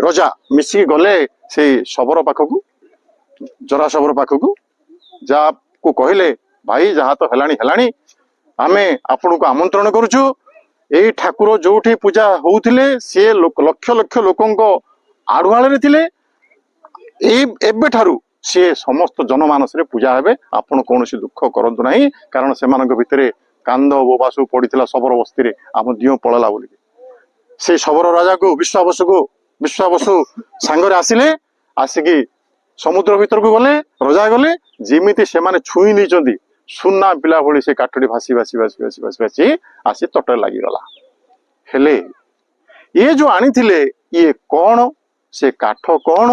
Speaker 6: ରଜା ମିଶିକି ଗଲେ ସେଇ ଶବର ପାଖକୁ, ଜରା ଶବର ପାଖକୁ। ଯାହାକୁ କହିଲେ ଭାଇ ଯାହା ତ ହେଲାଣି ହେଲାଣି, ଆମେ ଆପଣଙ୍କୁ ଆମନ୍ତ୍ରଣ କରୁଛୁ। ଏଇ ଠାକୁର ଯୋଉଠି ପୂଜା ହଉଥିଲେ ସେ ଲକ୍ଷ ଲକ୍ଷ ଲୋକଙ୍କ ଆଢୁଆଳରେ ଥିଲେ। ଏବେଠାରୁ ସିଏ ସମସ୍ତ ଜନମାନସରେ ପୂଜା ହେବେ। ଆପଣ କୌଣସି ଦୁଃଖ କରନ୍ତୁ ନାହିଁ, କାରଣ ସେମାନଙ୍କ ଭିତରେ କାନ୍ଦ ବୋବା ସବୁ ପଡିଥିଲା ଶବର ବସ୍ତିରେ, ଆମ ଦିଅ ପଳେଇଲା ବୋଲିକି। ସେଇ ଶବର ରାଜାକୁ ବିଶ୍ୱାବସୁ ସାଙ୍ଗରେ ଆସିଲେ। ଆସିକି ସମୁଦ୍ର ଭିତରକୁ ଗଲେ। ରଜା ଗଲେ, ଯେମିତି ସେମାନେ ଛୁଇଁ ନେଇଛନ୍ତି ସୁନା ପିଲା ଭଳି ସେ କାଠଟି ଭାସି ଭାସି ଭାସି ଭାସି ଭାସି ଭାସି ଆସି ତଟରେ ଲାଗିଗଲା। ହେଲେ ଇଏ ଯୋଉ ଆଣିଥିଲେ ଇଏ କଣ, ସେ କାଠ କଣ,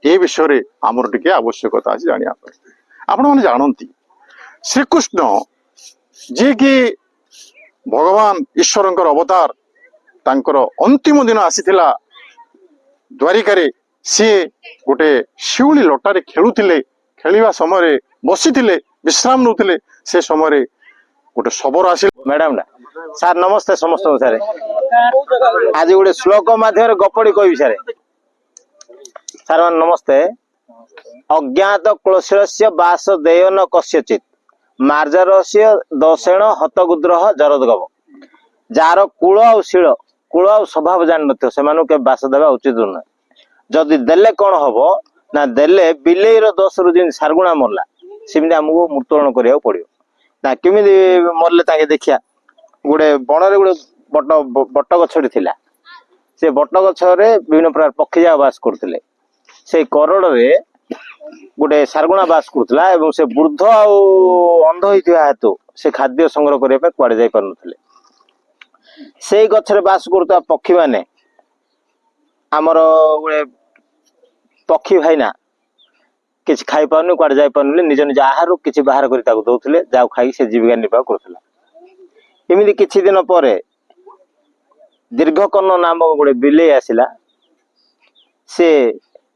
Speaker 6: ଏ ବିଷୟରେ ଆମର ଟିକେ ଆବଶ୍ୟକତା ଅଛି ଜାଣିବା ପାଇଁ। ଆପଣମାନେ ଜାଣନ୍ତି ଶ୍ରୀକୃଷ୍ଣ ଯିଏକି ଭଗବାନ ଈଶ୍ୱରଙ୍କର ଅବତାର, ତାଙ୍କର ଅନ୍ତିମ ଦିନ ଆସିଥିଲା ଦ୍ୱାରିକାରେ। ସିଏ ଗୋଟେ ଶିଉଳି ଲଟାରେ ଖେଳୁଥିଲେ। ଖେଳିବା ସମୟରେ ବସିଥିଲେ, ବିଶ୍ରାମ ନେଉଥିଲେ। ସେ ସମୟରେ ଗୋଟେ ଶବର ଆସିଲା।
Speaker 7: ମ୍ୟାଡାମ ନା ସାର୍ ନମସ୍ତେ ସମସ୍ତଙ୍କୁ। ସାର୍ ଆଜି ଗୋଟେ ଶ୍ଲୋକ ମାଧ୍ୟମରେ ଗପଡ଼ି କହିବି ସାର୍। ସାର୍ ମାନେ ନମସ୍ତେ। ଅଜ୍ଞାତ କୁଳଶୀଳସ୍ୟ ବାସ ଦେୟନ କସ୍ୟଚିତ୍ ମାର୍ଜରସ୍ୟ ଦୋଷେଣ ହତଗୁଦ୍ରହ ଜରଦଗବ। ଯାହାର କୂଳ ଆଉ ଶିଳ, କୂଳ ଆଉ ସ୍ୱଭାବ ଜାଣିନଥିବ ସେମାନଙ୍କୁ କେବେ ବାସ ଦେବା ଉଚିତ ନୁହେଁ। ଯଦି ଦେଲେ କଣ ହବ ନା, ଦେଲେ ବିଲେଇର ଦୋଷରୁ ଯେମିତି ଶାର୍ଗୁଣା ମରିଲା ସେମିତି ଆମକୁ ମୃତ୍ୟୁବରଣ କରିବାକୁ ପଡିବ। ନା କେମିତି ମରିଲେ ତାଙ୍କେ ଦେଖିଆ। ଗୋଟେ ବଣରେ ଗୋଟେ ବଟ ଗଛଟି ଥିଲା। ସେ ବଟ ଗଛରେ ବିଭିନ୍ନ ପ୍ରକାର ପକ୍ଷୀ ଯାକ ବାସ କରୁଥିଲେ। ସେଇ କରଡ଼ରେ गोटे सारगुणा बास करुला एवं से वृद्ध आउ अंध होइथिबा हेतु से खाद्य संग्रह करने पे कुआडे जाई पारुनथले से गछरे बास करुता पक्षी माने आमर गोटे पक्षी भाईना किसी खाई पारुनी कुआडे जाई पारुनी निज निज आहार किसी बाहर करी ताको दउथले जाउ खाई से जीविका निर्वाह करुथला एमिति किछि दिन परे दीर्घकर्ण नामक गोटे बिलेई आसिला से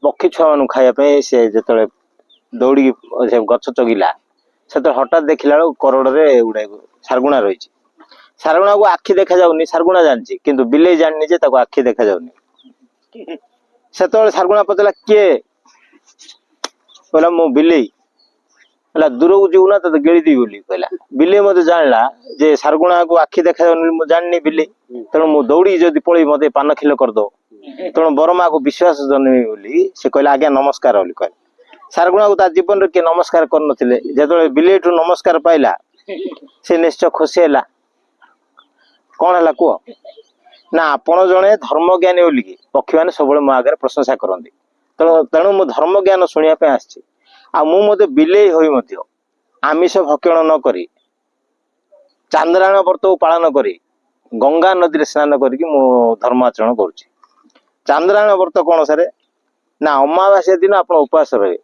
Speaker 7: पक्षी छुआ मान खाइबा से जो दौड़ी गछ चगिला से हठात देखला करड़े गोटे सारगुणा रही सारगुणा को आखि देखा जाऊनी सारगुणा जानची किंतु बिलेई जानी जे ताको आखि देखा जाऊनी से सारगुणा पचला किए कहला मो बिलेई दूर को जीव ना तो गेड़ी दी बोली कहला बिलेई मत जानला जे सारगुणा को आखि देखा जाऊनी मु जाननी बिलेई तेणु मु दौड़ी जदि पड़े मत पान खिल करदो तेणु बरमा को विश्वास जन्मी बोली से कहला आज्ञा नमस्कार बोली कहला सारगुणा को जीवन में किए नमस्कार करनथिले जेतले बिलेई ठू नमस्कार पाइला से निश्चय खुशी है कौन है कह ना आपण जड़े धर्मज्ञानी बोल कि पक्षी मैंने सब मो आगे प्रशंसा करती तेणु मु धर्म ज्ञान शुणापी आसी मत बिलेई हो आमिष भक्षण न करी चांद्रायण व्रत को पालन करी गंगा नदी स्नान करके मु धर्माचरण करुच्ची चांद्रायण व्रत कौन सारे ना अमावास्या दिन आप उपवास रहे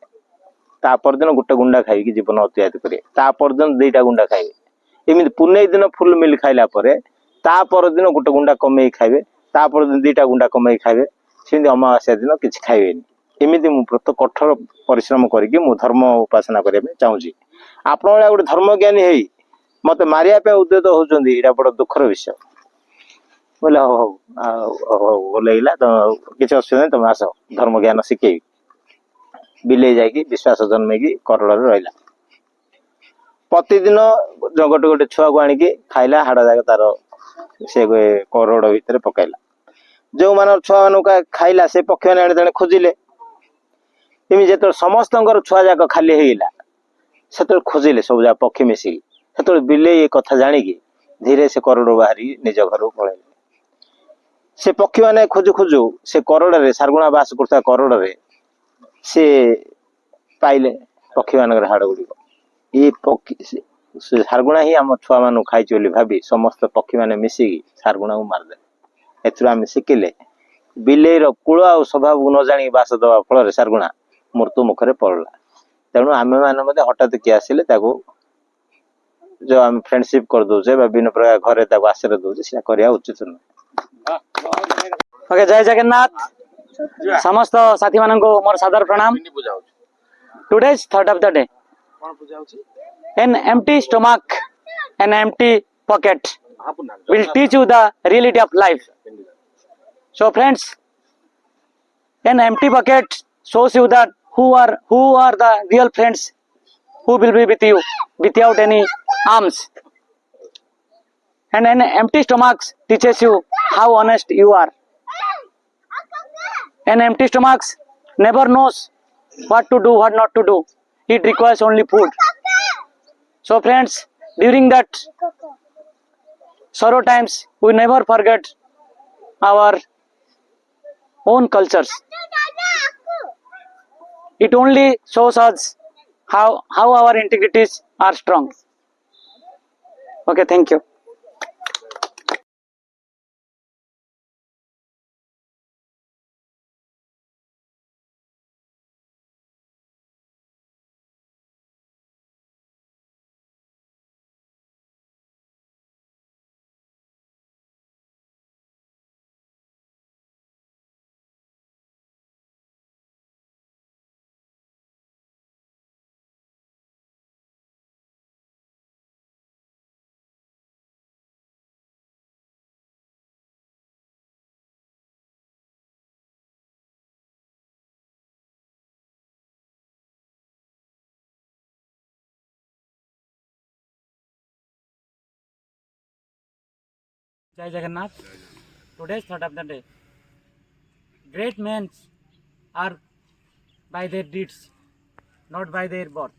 Speaker 7: दिन गोटे गुंडा खाई जीवन अतिबाहित करेंगे दिन 2टा गुंडा खाइबे एमती पुनई दिन फुल मिल खाइला दिन गोटे गुंडा कमे खाइबे दिन 2टा गुंडा कमे खाइबे सेमती अमावास्या दिन किसी खाइबेनी एमती मुझे कठोर परिश्रम करके मु धर्म उपासना करने चाहूँगी आपण गोटे धर्मज्ञानी है मत मारिया उद्यत होती बड़ दुखर विषय बोले ओल्ला तो किसी असुविधा नहीं तुम आस धर्म ज्ञान शिखेबी बिलेई जाकि विश्वास जन्मेकी करड़ रहा प्रतिदिन गोटे गोटे छुआ को आणिकी खाइला हाड़ जाक तार से करड़ भितर पकईला जो मान छुआ मान खाइला से पक्षी मैंने आने खोजिले जो समस्त छुआ जाक खाली होगा से खोजिले सब जा पक्षी मिसिकी से बिलेई ये कथा जाणिकी धीरे से करड़ बाहरी निज घर को पलैले से पक्षी मैंने खोजु खोजु से करड़े सारगुणा बास करता करड़े से पाइले पक्षी मान हाड़ गुड़िक ये पक्षी सारगुणा ही आम छुआ मान खाई भावी समस्त पक्षी मैंने मिसिकी सारगुणा को मारदे एम शिखिले बिलेईर कूल आ स्वभाव को न जाणी बास दवा फल सारगुणा मृत्यु मुखरे पड़ला तेणु आम मैंने हठात किए आसिले जो आम फ्रेंडशिप कर दौचे विभिन्न प्रकार घरे आश्रय दौचे से करवा उचित नुह
Speaker 2: ओके जय जगन्नाथ समस्त साथी मान मोर सादर प्रणाम today's thought of the day an empty stomach an empty pocket will teach you the reality of life. So friends, an empty bucket shows you that who are the real friends who will be with you without any arms. And an empty stomach teaches you how honest you are. An empty stomach never knows what to do, what not to do. It requires only food. So friends, during that sorrow times, we never forget our own cultures. It only shows us how our integrities are strong. Okay, thank you. Jai Jagannath. Today's thought of the day. Great men are by their deeds, not by their birth.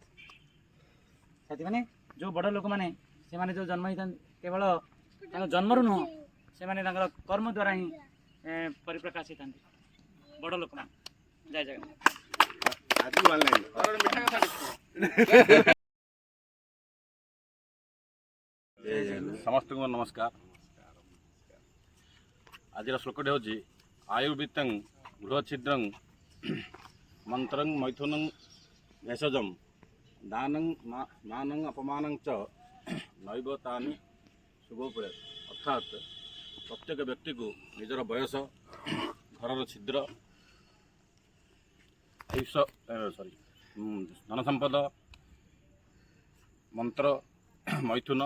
Speaker 2: साथी माने जो बड़ लोक माने से माने जो जन्म होता केवल जन्मरु नुह से माने कर्म द्वारा ही परिप्रकाशित बड़ लोक मान। जय जगन्नाथ।
Speaker 1: ସମସ୍ତଙ୍କୁ ନମସ୍କାର। ଆଜିର ଶ୍ଲୋକଟି ହେଉଛି ଆୟୁର୍ବିତଂ ଗୃହଛିଦ୍ରଂ ମନ୍ତ୍ରଂ ମୈଥୁନଂ ଭେଷଜମ୍ ଦାନଂ ମାନଂ ଅପମାନଂ ଚ ନୈବ ତାନି ଶୁଭୋପରେ। ଅର୍ଥାତ୍ ପ୍ରତ୍ୟେକ ବ୍ୟକ୍ତିକୁ ନିଜର ବୟସ, ଘରର ଛିଦ୍ର, ଧନ ସମ୍ପଦ, ମନ୍ତ୍ର, ମୈଥୁନ,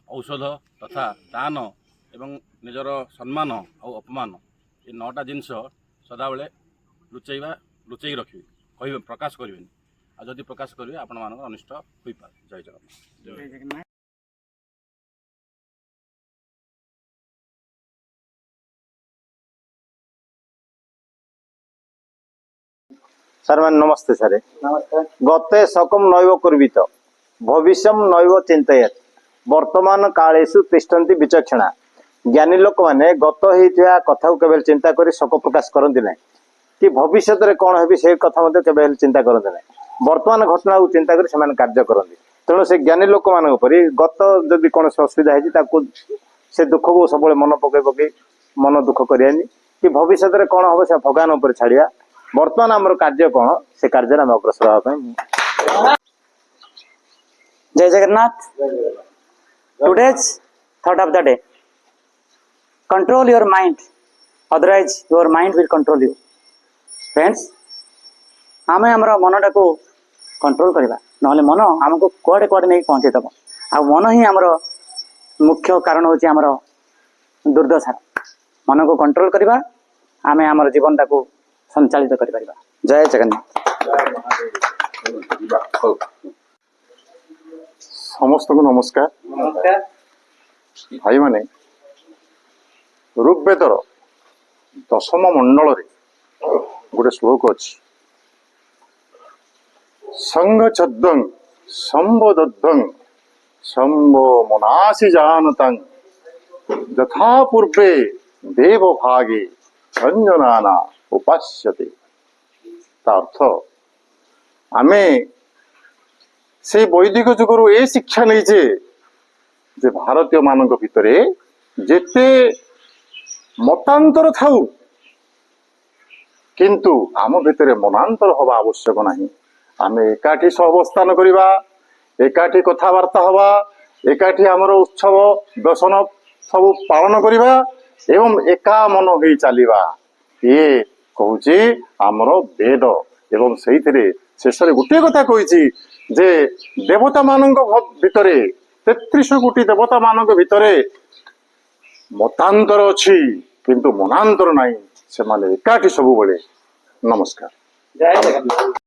Speaker 1: ଔଷଧ ତଥା ଦାନ ଏବଂ ନିଜର ସମ୍ମାନ ଆଉ ଅପମାନ ଏ 9ଟା ଜିନିଷ ସଦାବେଳେ ଲୁଚେଇ ରଖିବେ, କହିବେ, ପ୍ରକାଶ କରିବେନି। ଆଉ ଯଦି ପ୍ରକାଶ କରିବେ ଆପଣମାନଙ୍କର ଅନିଷ୍ଟ ହୋଇପାରେ। ଜୟ ଜଗନ୍ନାଥ।
Speaker 2: ଜୟ ଜଗନ୍ନାଥ।
Speaker 7: ସାର୍ ମାନେ ନମସ୍ତେ ସାର୍।
Speaker 2: ନମସ୍କାର।
Speaker 7: ଗତେ ସକମ୍ ନୈବ କୁର୍ବିତ ଭବିଷ୍ୟମ୍ ନୈବ ଚିନ୍ତୟେତ୍ ବର୍ତ୍ତମାନ କାଳେଷୁ ତିଷ୍ଠନ୍ତି ବିଚକ୍ଷଣା। ଜ୍ଞାନୀ ଲୋକମାନେ ଗତ ହେଇଥିବା କଥାକୁ କେବେ ଚିନ୍ତା କରି ଶୋକ ପ୍ରକାଶ କରନ୍ତି ନାହିଁ, କି ଭବିଷ୍ୟତରେ କ'ଣ ହେବି ସେ କଥା ମଧ୍ୟ କେବେ ହେଲେ ଚିନ୍ତା କରନ୍ତି ନାହିଁ। ବର୍ତ୍ତମାନ ଘଟଣାକୁ ଚିନ୍ତା କରି ସେମାନେ କାର୍ଯ୍ୟ କରନ୍ତି। ତେଣୁ ସେ ଜ୍ଞାନୀ ଲୋକମାନଙ୍କ ପରି ଗତ ଯଦି କୌଣସି ଅସୁବିଧା ହେଇଛି ତାକୁ ସେ ଦୁଃଖକୁ ସବୁବେଳେ ମନ ପକେଇ ମନ ଦୁଃଖ କରିବାନି, କି ଭବିଷ୍ୟତରେ କ'ଣ ହବ ସେ ଭଗବାନ ଉପରେ ଛାଡ଼ିବା। ବର୍ତ୍ତମାନ ଆମର କାର୍ଯ୍ୟ କ'ଣ, ସେ କାର୍ଯ୍ୟରେ ଆମେ ଅଗ୍ରସର ହେବା ପାଇଁ।
Speaker 2: ଜୟ Jagannath. Today's thought of the day. Control your mind, otherwise your mind will control you. Friends, ଆମେ ଆମର ମନଟାକୁ କଣ୍ଟ୍ରୋଲ କରିବା, ନହେଲେ ମନ ଆମକୁ କୁଆଡ଼େ କୁଆଡ଼େ ନେଇ ପହଞ୍ଚେଇ ଦେବ। ଆଉ ମନ ହିଁ ଆମର ମୁଖ୍ୟ କାରଣ ହେଉଛି ଆମର ଦୁର୍ଦ୍ଦଶା। ମନକୁ କଣ୍ଟ୍ରୋଲ କରିବା, ଆମେ ଆମର ଜୀବନଟାକୁ ସଞ୍ଚାଳିତ କରିପାରିବା। ଜୟ ଜଗନ୍ନାଥ।
Speaker 6: ସମସ୍ତଙ୍କୁ ନମସ୍କାର। ଭାଇମାନେ, ଋଗ୍ବେଦର 10ମ ମଣ୍ଡଳରେ ଗୋଟେ ଶ୍ଲୋକ ଅଛି। ସଂଘ ଛଦ୍ଦଂ ସମ୍ବୋଧଦ୍ଦଂ ସମ୍ବୋ ମନାସି ଜାନତଂ ଯଥା ପୂର୍ବେ ଦେବ ଭାଗେ ଅଞ୍ଜନାନା ଉପାସ୍ୟତେ। ତା ଅର୍ଥ, ଆମେ ସେଇ ବୈଦିକ ଯୁଗରୁ ଏ ଶିକ୍ଷା ନେଇଛେ ଯେ ଭାରତୀୟ ମାନଙ୍କ ଭିତରେ ଯେତେ ମତାନ୍ତର ଥାଉ, କିନ୍ତୁ ଆମ ଭିତରେ ମନାନ୍ତର ହବା ଆବଶ୍ୟକ ନାହିଁ। ଆମେ ଏକାଠି ସହବସ୍ଥାନ କରିବା, ଏକାଠି କଥାବାର୍ତ୍ତା ହବା, ଏକାଠି ଆମର ଉତ୍ସବ ଦର୍ଶନ ସବୁ ପାଳନ କରିବା ଏବଂ ଏକା ମନ ହେଇ ଚାଲିବା। ଇଏ କହୁଛି ଆମର ବେଦ। ଏବଂ ସେଇଥିରେ ଶେଷରେ ଗୋଟିଏ କଥା କହିଛି ଯେ ଦେବତା ମାନଙ୍କ ଭିତରେ, 33 କୋଟି ଦେବତା ମାନଙ୍କ ଭିତରେ ମତାନ୍ତର ଅଛି କିନ୍ତୁ ମନାନ୍ତର ନାହିଁ। ସେମାନେ ଏକାଠି ସବୁବେଳେ। ନମସ୍କାର।
Speaker 2: ଜୟ ଜଗନ୍ନାଥ।